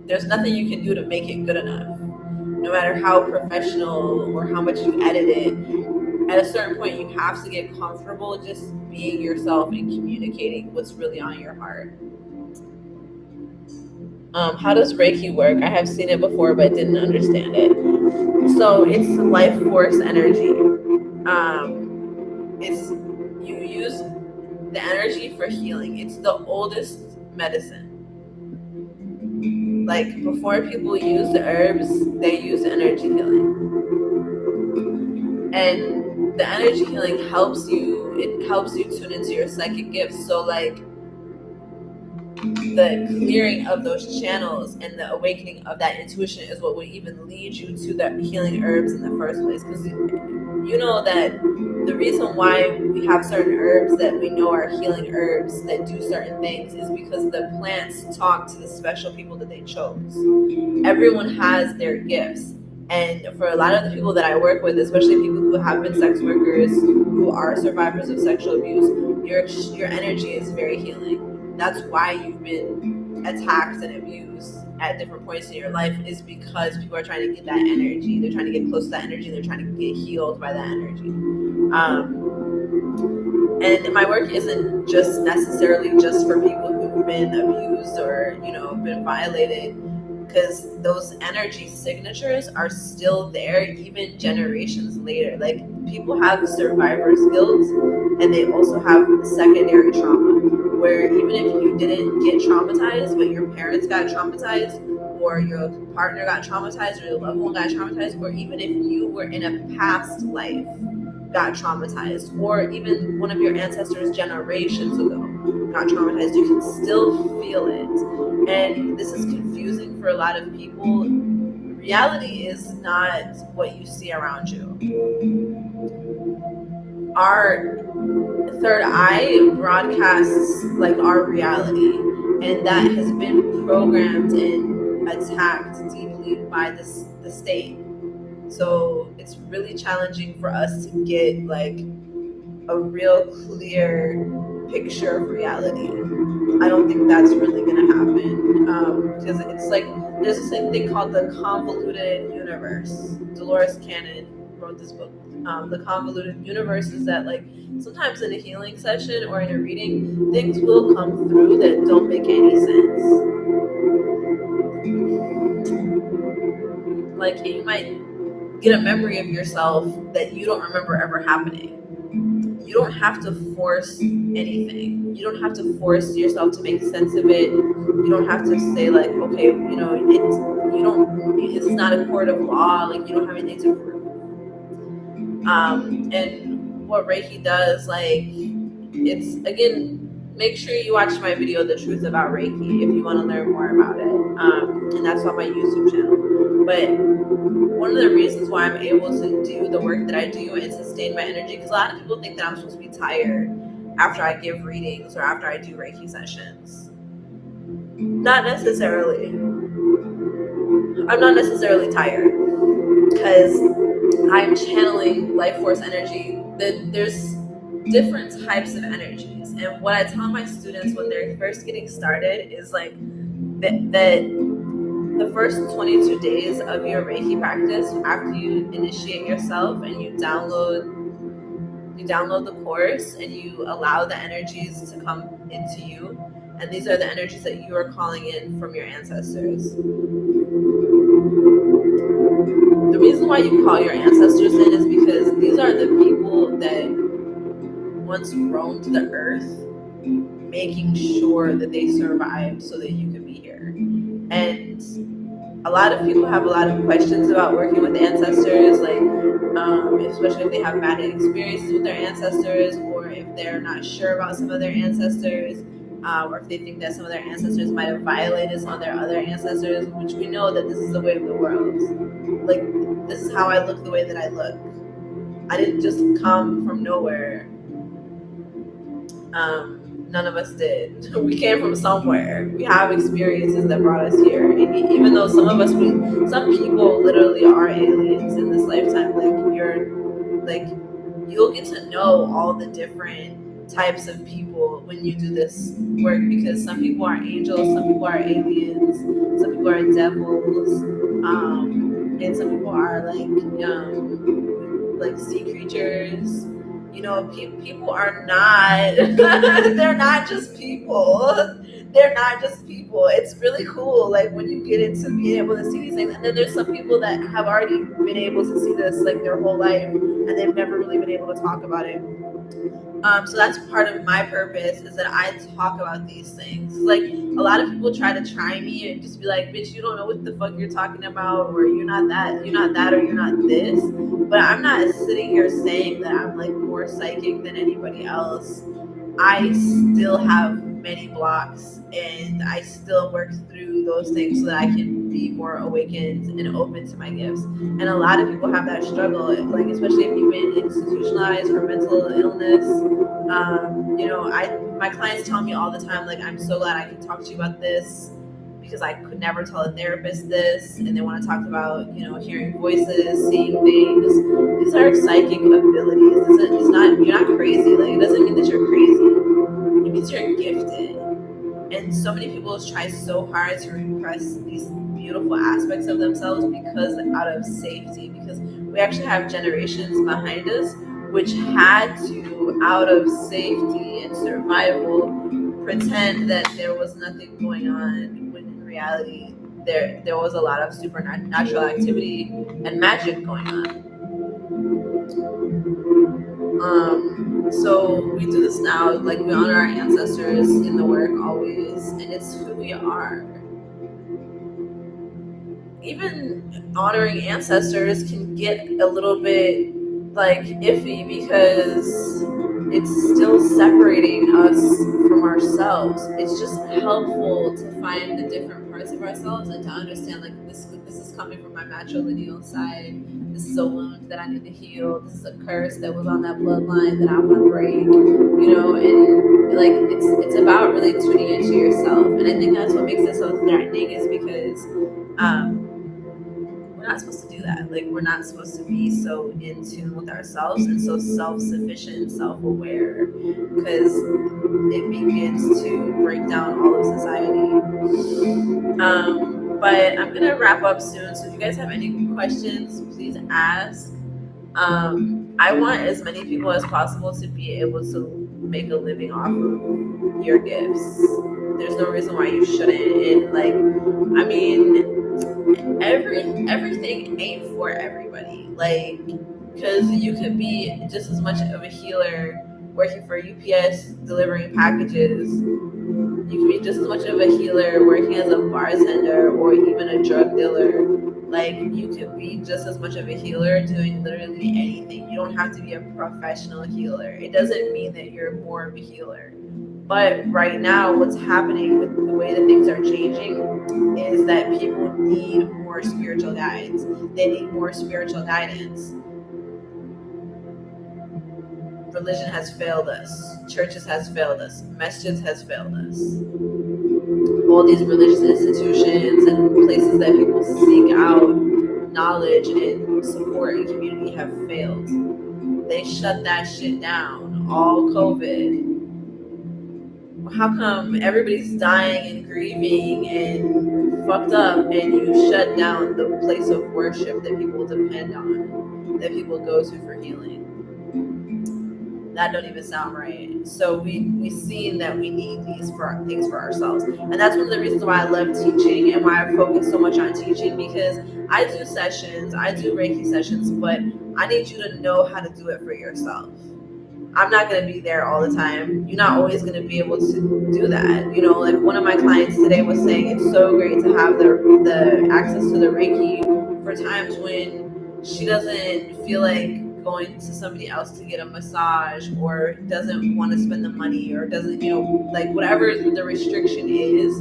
S1: There's nothing you can do to make it good enough, no matter how professional or how much you edit it. At a certain point, you have to get comfortable just being yourself and communicating what's really on your heart. How does Reiki work? I have seen it before but didn't understand it. So it's life force energy. It's, you use the energy for healing. It's the oldest medicine. Like, before people use the herbs, they use energy healing. And the energy healing helps you tune into your psychic gifts. So like, the clearing of those channels and the awakening of that intuition is what would even lead you to the healing herbs in the first place. Because you know that the reason why we have certain herbs that we know are healing herbs that do certain things is because the plants talk to the special people that they chose. Everyone has their gifts. And for a lot of the people that I work with, especially people who have been sex workers, who are survivors of sexual abuse, your energy is very healing. That's why you've been attacked and abused at different points in your life, is because people are trying to get that energy. They're trying to get close to that energy. They're trying to get healed by that energy. And my work isn't just necessarily just for people who've been abused or, been violated, because those energy signatures are still there even generations later. Like, people have survivor's guilt, and they also have secondary trauma, where even if you didn't get traumatized, but your parents got traumatized, or your partner got traumatized, or your loved one got traumatized, or even if you were in a past life got traumatized, or even one of your ancestors generations ago got traumatized, you can still feel it. And this is confusing for a lot of people. Reality is not what you see around you. Our third eye broadcasts like our reality, and that has been programmed and attacked deeply by the state. So it's really challenging for us to get like a real clear picture of reality. I don't think that's really gonna happen, because it's like there's this thing called the Convoluted Universe. Dolores Cannon wrote this book. The Convoluted Universe is that, like, sometimes in a healing session or in a reading, things will come through that don't make any sense. Like, you might get a memory of yourself that you don't remember ever happening. You don't have to force anything. You don't have to force yourself to make sense of it. You don't have to say like, okay, it's not a court of law. Like, you don't have anything to prove. And what Reiki does, like, it's, again, make sure you watch my video, The Truth About Reiki, if you want to learn more about it. And that's on my YouTube channel. But one of the reasons why I'm able to do the work that I do and sustain my energy, because a lot of people think that I'm supposed to be tired after I give readings or after I do Reiki sessions. Not necessarily. I'm not necessarily tired because I'm channeling life force energy. There's different types of energies, and what I tell my students when they're first getting started is like that the first 22 days of your Reiki practice, after you initiate yourself and you download the course and you allow the energies to come into you, and these are the energies that you are calling in from your ancestors. The reason why you call your ancestors in is because these are the people that once roamed the earth, making sure that they survived so that you could be here. And a lot of people have a lot of questions about working with ancestors, like especially if they have bad experiences with their ancestors, or if they're not sure about some of their ancestors, or if they think that some of their ancestors might have violated some of their other ancestors, which we know that this is the way of the world. Like, this is how I look the way that I look. I didn't just come from nowhere. None of us did. We came from somewhere. We have experiences that brought us here. And even though some people literally are aliens in this lifetime. You'll get to know all the different types of people when you do this work, because some people are angels, some people are aliens, some people are devils, and some people are like sea creatures. You know, people are not, they're not just people. They're not just people. It's really cool, like, when you get into being able to see these things. And then there's some people that have already been able to see this, like, their whole life, and they've never really been able to talk about it. So that's part of my purpose, is that I talk about these things. Like, a lot of people try to try me and just be like, bitch, you don't know what the fuck you're talking about, or you're not that, or you're not this. But I'm not sitting here saying that I'm like more psychic than anybody else. I still have many blocks, and I still work through those things so that I can be more awakened and open to my gifts. And a lot of people have that struggle, like, especially if you've been institutionalized for mental illness. My clients tell me all the time, like, I'm so glad I can talk to you about this, because I could never tell a therapist this, and they want to talk about, hearing voices, seeing things. These are psychic abilities. You're not crazy. Like, it doesn't mean that you're crazy. It means you're gifted. And so many people try so hard to repress these beautiful aspects of themselves out of safety, because we actually have generations behind us which had to, out of safety and survival, pretend that there was nothing going on, when in reality there was a lot of supernatural activity and magic going on. So we do this now, like, we honor our ancestors in the work always, and it's who we are. Even honoring ancestors can get a little bit like iffy, because it's still separating us from ourselves. It's just helpful to find the different parts of ourselves and to understand, like, this is coming from my matrilineal side. This is a wound that I need to heal. This is a curse that was on that bloodline that I want to break. And like, it's about really tuning into yourself. And I think that's what makes it so threatening, is because we're not supposed to do that. Like, we're not supposed to be so in tune with ourselves and so self-sufficient, self-aware, because it begins to break down all of society. But I'm gonna wrap up soon, so if you guys have any questions, please ask. I want as many people as possible to be able to make a living off of your gifts. There's no reason why you shouldn't. And like, I mean, everything ain't for everybody. Like, because you could be just as much of a healer working for UPS delivering packages. You can be just as much of a healer working as a bartender or even a drug dealer. Like, you could be just as much of a healer doing literally anything. You don't have to be a professional healer. It doesn't mean that you're more of a healer. But right now, what's happening with the way that things are changing is that people need more spiritual guides. They need more spiritual guidance. Religion has failed us. Churches has failed us. Masjids has failed us. All these religious institutions and places that people seek out knowledge and support and community have failed. They shut that shit down. All COVID. How come everybody's dying and grieving and fucked up, and you shut down the place of worship that people depend on, that people go to for healing? That don't even sound right. So we've seen that we need these things for ourselves, and that's one of the reasons why I love teaching and why I focus so much on teaching, because I do sessions, I do Reiki sessions, but I need you to know how to do it for yourself. I'm not going to be there all the time. You're not always going to be able to do that. You know, like one of my clients today was saying it's so great to have the access to the Reiki for times when she doesn't feel like going to somebody else to get a massage, or doesn't want to spend the money, or doesn't, you know, like whatever the restriction is,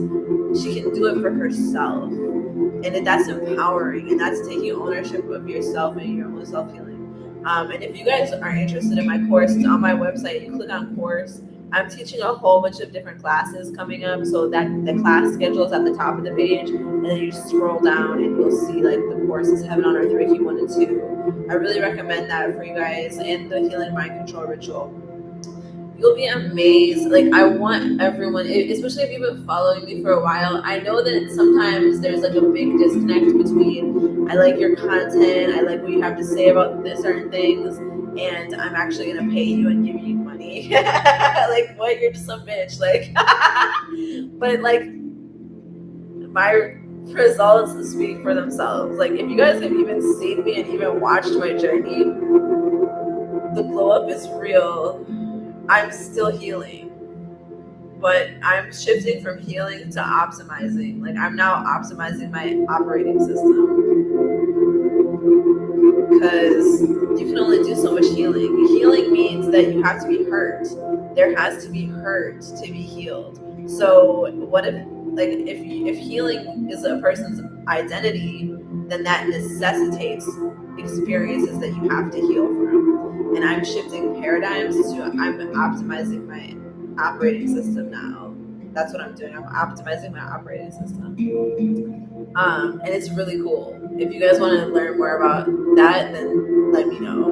S1: she can do it for herself. And that's empowering, and that's taking ownership of yourself and your own self-healing. And if you guys are interested in my course, it's on my website. You click on course. I'm teaching a whole bunch of different classes coming up, so that the class schedule is at the top of the page, and then you scroll down and you'll see like the courses Heaven on Earth Reiki 1 and 2. I really recommend that for you guys, and the Healing Mind Control Ritual. You'll be amazed. Like, I want everyone, especially if you've been following me for a while, I know that sometimes there's like a big disconnect between I like your content, I like what you have to say about certain things, and I'm actually gonna pay you and give you money. Like, what? You're just a bitch. Like, but like, my results speak for themselves. Like, if you guys have even seen me and even watched my journey, the glow up is real. I'm still healing, but I'm shifting from healing to optimizing. Like, I'm now optimizing my operating system, because you can only do so much healing. Healing means that you have to be hurt. There has to be hurt to be healed. So what if, like, if healing is a person's identity, then that necessitates experiences that you have to heal from. And I'm shifting paradigms to I'm optimizing my operating system now. That's what I'm doing. I'm optimizing my operating system. And it's really cool. If you guys want to learn more about that, then let me know.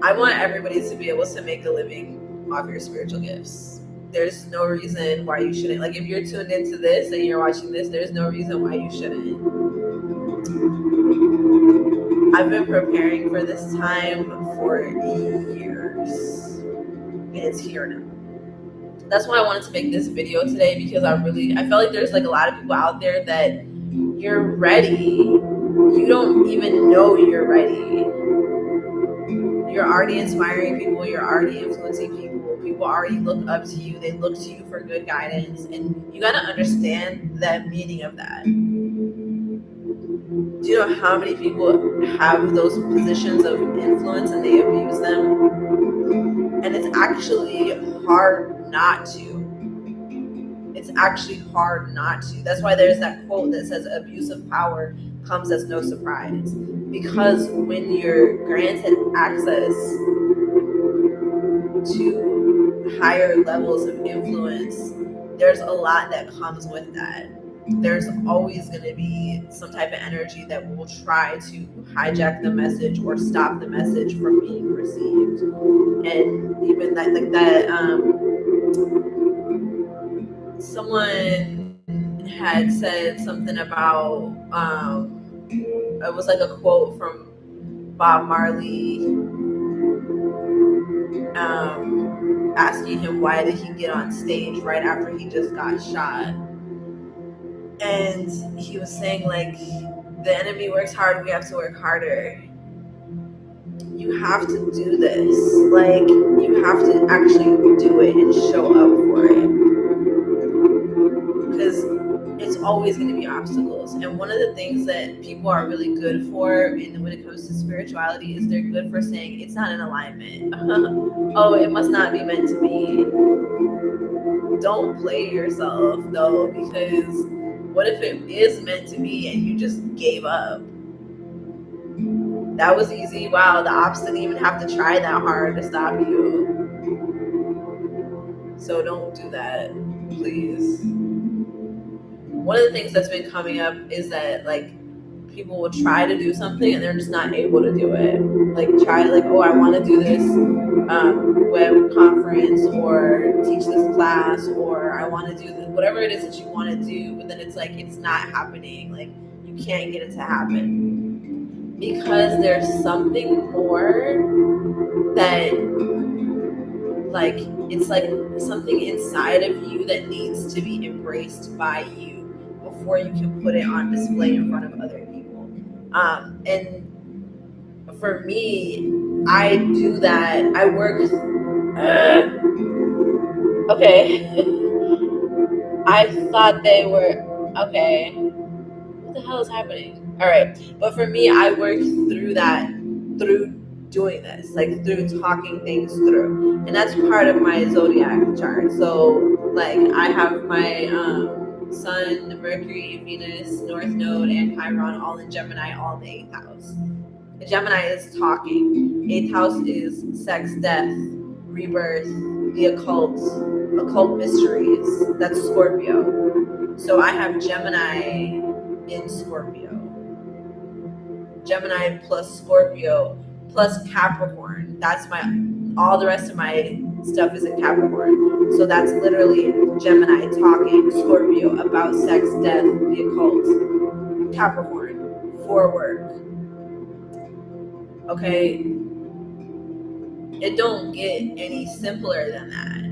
S1: I want everybody to be able to make a living off your spiritual gifts. There's no reason why you shouldn't. Like, if you're tuned into this and you're watching this, there's no reason why you shouldn't. I've been preparing for this time for years, and it's here now. That's why I wanted to make this video today, because I felt like there's like a lot of people out there that you're ready. You don't even know you're ready. You're already inspiring people. You're already influencing people. People already look up to you. They look to you for good guidance, and you got to understand the meaning of that. Do you know how many people have those positions of influence and they abuse them? And it's actually hard not to. It's actually hard not to. That's why there's that quote that says abuse of power comes as no surprise. Because when you're granted access to higher levels of influence, there's a lot that comes with that. There's always going to be some type of energy that will try to hijack the message or stop the message from being received. And even that, like that, someone had said something about, it was like a quote from Bob Marley, asking him why did he get on stage right after he just got shot. And he was saying, like, the enemy works hard, we have to work harder. You have to do this. Like, you have to actually do it and show up for it. Because it's always going to be obstacles. And one of the things that people are really good for when it comes to spirituality is they're good for saying it's not in alignment. Oh, it must not be meant to be. Don't play yourself though, because what if it is meant to be and you just gave up? That was easy. Wow, the ops didn't even have to try that hard to stop you. So don't do that, please. One of the things that's been coming up is that like people will try to do something and they're just not able to do it. Like try like, oh, I want to do this web conference or teach this class, or I want to do this, whatever it is that you want to do, but then it's like it's not happening. Like you can't get it to happen because there's something more that like it's like something inside of you that needs to be embraced by you before you can put it on display in front of other people. And for me, I do that. I work. Okay. I thought they were. Okay. What the hell is happening? All right. But for me, I work through that, through doing this, like through talking things through. And that's part of my zodiac chart. So, like, I have my Sun, Mercury, Venus, North Node, and Chiron all in Gemini, all in the 8th house. Gemini is talking. 8th house is sex, death, rebirth, the occult mysteries. That's Scorpio. So I have Gemini in Scorpio. Gemini plus Scorpio plus Capricorn. That's all the rest of my stuff is in Capricorn. So that's literally Gemini talking Scorpio about sex, death, the occult. Capricorn for work. Okay, it don't get any simpler than that.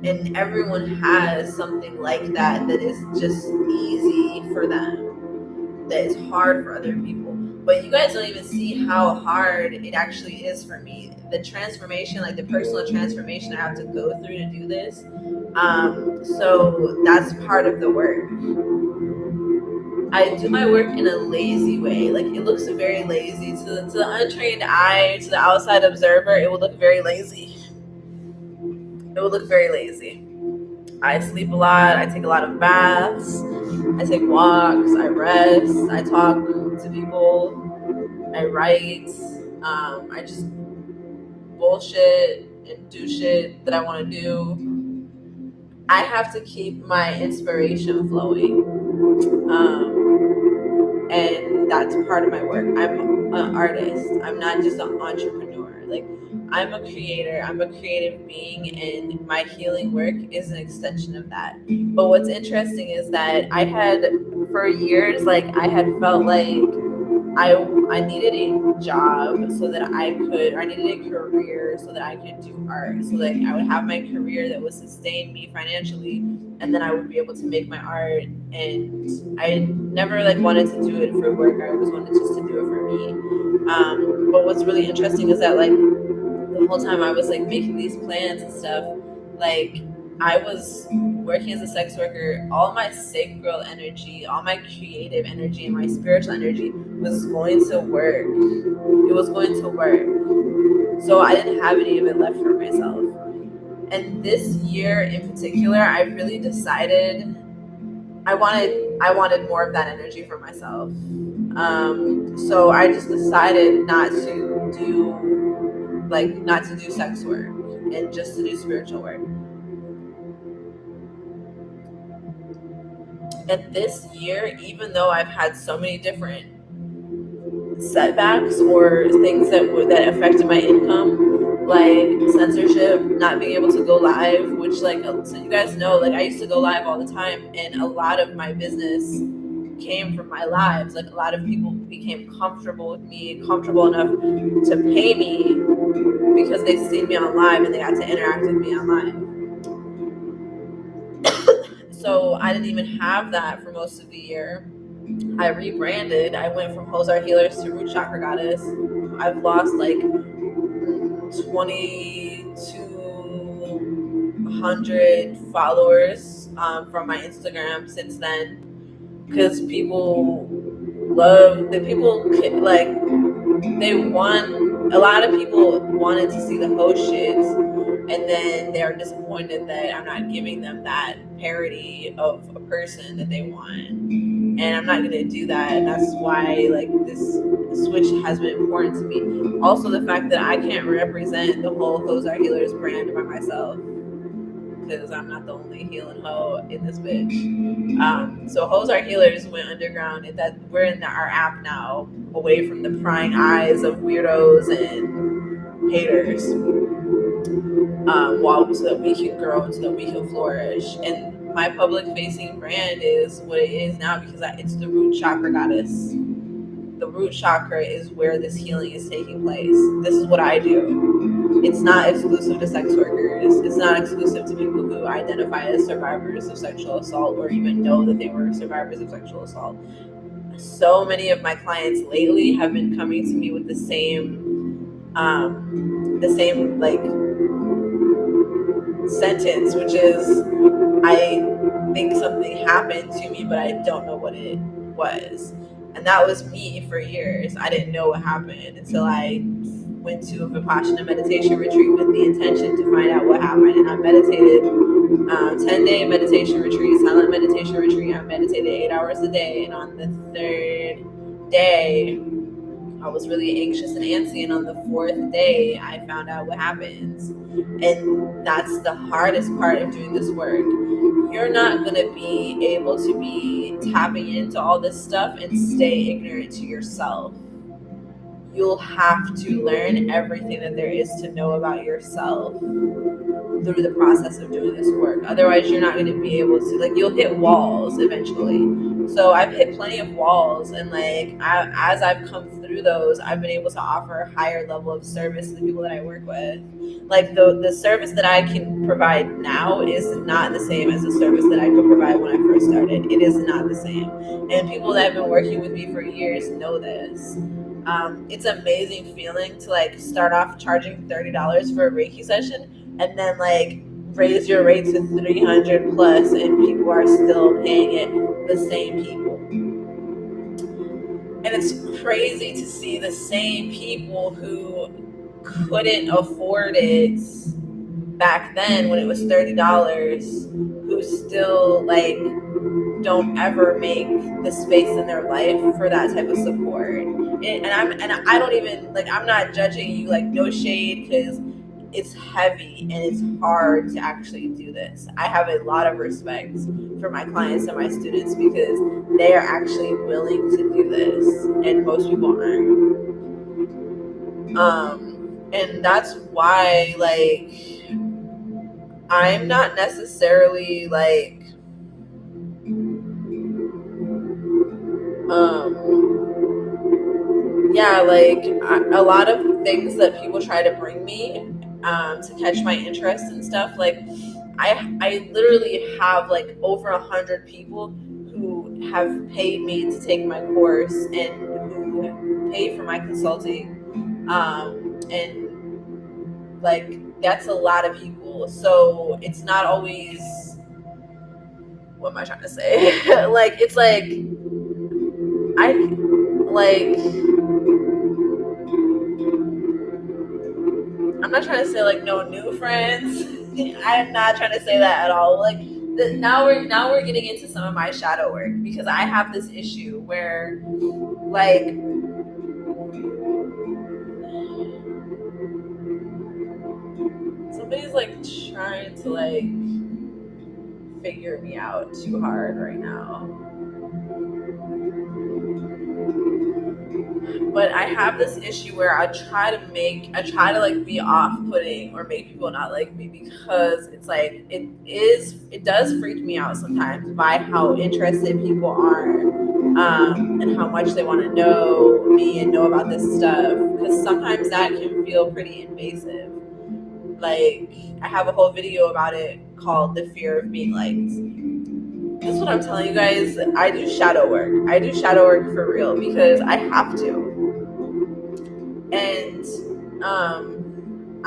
S1: And everyone has something like that is just easy for them, that is hard for other people. But you guys don't even see how hard it actually is for me. The transformation, like the personal transformation I have to go through to do this. So that's part of the work. I do my work in a lazy way. Like it looks very lazy to the untrained eye, to the outside observer. It will look very lazy. It will look very lazy. I sleep a lot. I take a lot of baths. I take walks. I rest. I talk to people. I write. I just bullshit and do shit that I want to do. I have to keep my inspiration flowing. And that's part of my work. I'm an artist. I'm not just an entrepreneur. Like I'm a creator. I'm a creative being, and my healing work is an extension of that. But what's interesting is that I had for years, like I had felt like I needed a job so that I needed a career so that I could do art. So like I would have my career that would sustain me financially, and then I would be able to make my art. And I never like wanted to do it for work. I always wanted just to do it for me. But what's really interesting is that like the whole time I was like making these plans and stuff, like I was working as a sex worker, all my sacral energy, all my creative energy, and my spiritual energy was going to work. It was going to work. So I didn't have any of it left for myself. And this year in particular, I really decided I wanted more of that energy for myself. So I just decided not to do sex work and just to do spiritual work. And this year, even though I've had so many different setbacks or things that affected my income, like censorship, not being able to go live, which like, so you guys know, like I used to go live all the time, and a lot of my business came from my lives. Like a lot of people became comfortable with me, comfortable enough to pay me because they see me on live and they got to interact with me on live. So I didn't even have that for most of the year. I rebranded. I went from hoesarehealers to rootchakragoddess. I've lost like 2,200 followers from my Instagram since then, because people love the people like they want a lot of people wanted to see the host shits, and then they're disappointed that I'm not giving them that parody of a person that they want, and I'm not gonna do that. And that's why like this switch has been important to me. Also, the fact that I can't represent the whole Healers brand by myself, because I'm not the only healing hoe in this bitch. So Healers went underground, and that we're in our app now, away from the prying eyes of weirdos and haters, so that we can grow and so that we can flourish. And my public facing brand is what it is now because it's the root chakra goddess. The root chakra is where this healing is taking place. This is what I do. It's not exclusive to sex workers. It's not exclusive to people who identify as survivors of sexual assault or even know that they were survivors of sexual assault. So many of my clients lately have been coming to me with the same like sentence, which is, I think something happened to me, but I don't know what it was. And that was me for years. I didn't know what happened until I went to a Vipassana meditation retreat with the intention to find out what happened. And I meditated 10-day meditation retreat, silent meditation retreat. I meditated 8 hours a day. And on the 3rd day, I was really anxious and antsy. And on the 4th day, I found out what happens. And that's the hardest part of doing this work. You're not going to be able to be tapping into all this stuff and stay ignorant to yourself. You'll have to learn everything that there is to know about yourself through the process of doing this work. Otherwise, you're not going to be able to, like, you'll hit walls eventually. So I've hit plenty of walls, and like as I've come through those, I've been able to offer a higher level of service to the people that I work with. Like the service that I can provide now is not the same as the service that I could provide when I first started. It is not the same. And people that have been working with me for years know this. It's an amazing feeling to like start off charging $30 for a Reiki session and then like raise your rate to 300 plus, and people are still paying it, the same people. And it's crazy to see the same people who couldn't afford it back then when it was $30, who still like don't ever make the space in their life for that type of support. And I don't even like, I'm not judging you, like no shade, because it's heavy and it's hard to actually do this. I have a lot of respect for my clients and my students because they are actually willing to do this, and most people aren't. And that's why, like, I'm not necessarily like a lot of things that people try to bring me to catch my interest and stuff. Like I literally have like over 100 people who have paid me to take my course and who pay for my consulting, and like that's a lot of people. So it's not always, what am I trying to say? Like it's like I'm not trying to say like no new friends. I'm not trying to say that at all. Like now we're getting into some of my shadow work, because I have this issue where like somebody's like trying to like figure me out too hard right now. But I have this issue where I try to like be off-putting or make people not like me, because it's like it does freak me out sometimes by how interested people are, and how much they want to know me and know about this stuff, because sometimes that can feel pretty invasive. Like I have a whole video about it called "The Fear of Being Liked." This is what I'm telling you guys. I do shadow work. I do shadow work for real because I have to. And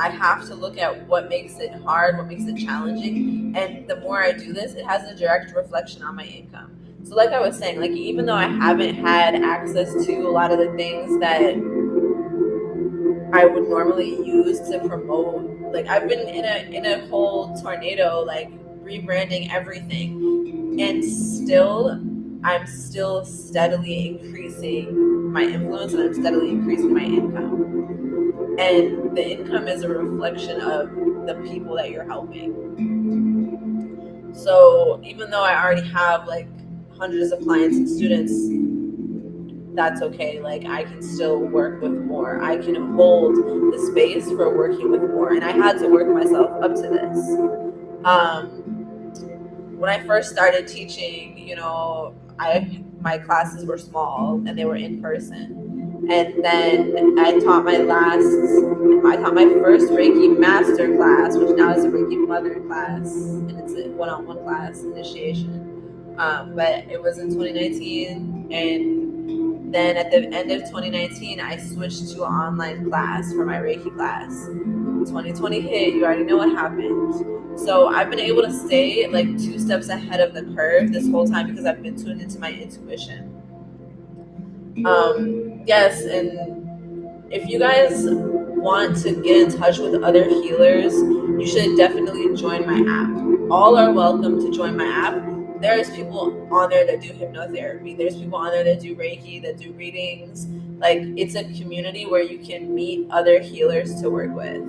S1: I have to look at what makes it hard, what makes it challenging. And the more I do this, it has a direct reflection on my income. So like I was saying, like even though I haven't had access to a lot of the things that I would normally use to promote, like I've been in a whole tornado, like rebranding everything, and still I'm still steadily increasing my influence, and I'm steadily increasing my income. And the income is a reflection of the people that you're helping. So even though I already have like hundreds of clients and students, that's okay. Like I can still work with more. I can hold the space for working with more. And I had to work myself up to this. When I first started teaching, you know, my classes were small and they were in person. And then I taught my first Reiki master class, which now is a Reiki mother class, and it's a one-on-one class initiation. But it was in 2019, and then at the end of 2019, I switched to an online class for my Reiki class. 2020 hit, you already know what happened. So I've been able to stay like 2 steps ahead of the curve this whole time because I've been tuned into my intuition. Yes, and if you guys want to get in touch with other healers, you should definitely join my app. All are welcome to join my app. There's people on there that do hypnotherapy. There's people on there that do Reiki, that do readings. Like it's a community where you can meet other healers to work with.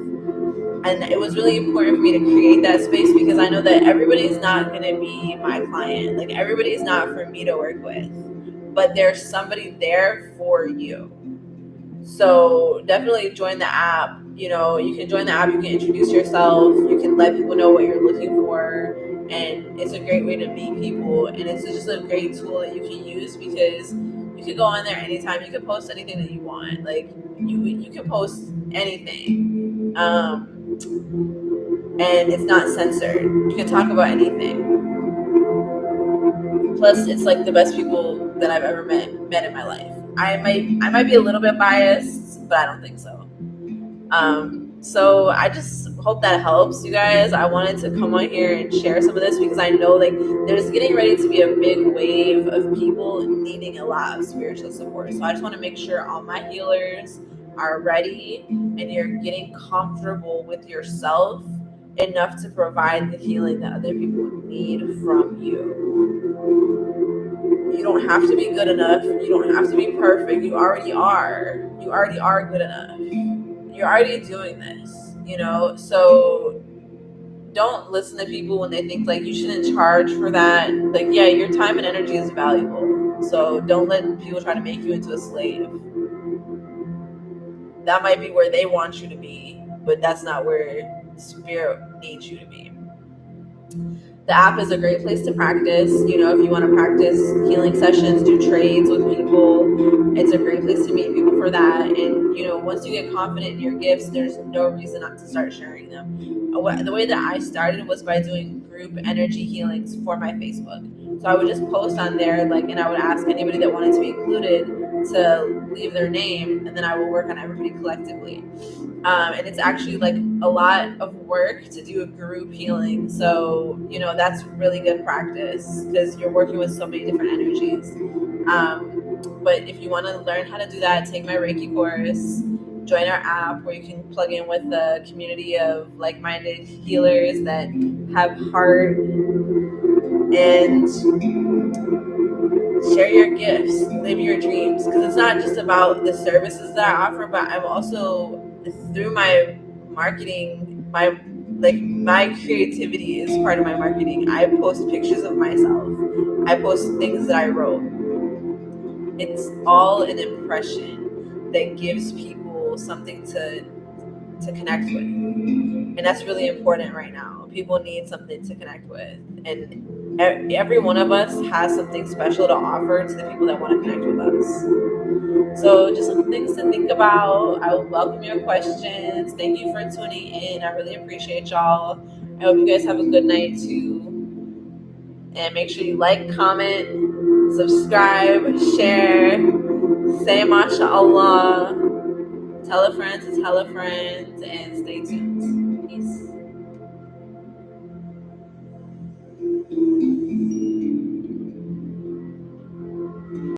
S1: And it was really important for me to create that space because I know that everybody's not going to be my client. Like everybody's not for me to work with, but there's somebody there for you. So definitely join the app. You know, you can join the app, you can introduce yourself, you can let people know what you're looking for, and it's a great way to meet people, and it's just a great tool that you can use because you can go on there anytime. You can post anything that you want. Like you can post anything. And it's not censored. You can talk about anything. Plus, it's like the best people that I've ever met in my life. I might be a little bit biased, but I don't think so. So I just hope that helps you guys. I wanted to come on here and share some of this because I know like there's getting ready to be a big wave of people needing a lot of spiritual support. So I just want to make sure all my healers are ready and you're getting comfortable with yourself enough to provide the healing that other people need from you. You don't have to be good enough. You don't have to be perfect. You already are. You already are good enough. You're already doing this, you know? So don't listen to people when they think like you shouldn't charge for that. Like, yeah, your time and energy is valuable. So don't let people try to make you into a slave. That might be where they want you to be, but that's not where spirit needs you to be. The app is a great place to practice. You know, if you want to practice healing sessions, do trades with people, it's a great place to meet people for that. And, you know, once you get confident in your gifts, there's no reason not to start sharing them. The way that I started was by doing group energy healings for my Facebook. So I would just post on there, like, and I would ask anybody that wanted to be included to leave their name, and then I will work on everybody collectively. And it's actually like a lot of work to do a group healing. So, you know, that's really good practice because you're working with so many different energies. But if you want to learn how to do that, take my Reiki course, join our app where you can plug in with the community of like-minded healers that have heart, and share your gifts, live your dreams, because it's not just about the services that I offer, but I'm also, through my marketing, my creativity is part of my marketing. I post pictures of myself. I post things that I wrote. It's all an impression that gives people something to connect with, and that's really important right now. People need something to connect with, and every one of us has something special to offer to the people that want to connect with us. So just some things to think about. I will welcome your questions. Thank you for tuning in. I really appreciate y'all. I hope you guys have a good night too. And make sure you like, comment, subscribe, share, say mashallah, tell a friend to tell a friend, and stay tuned. Peace.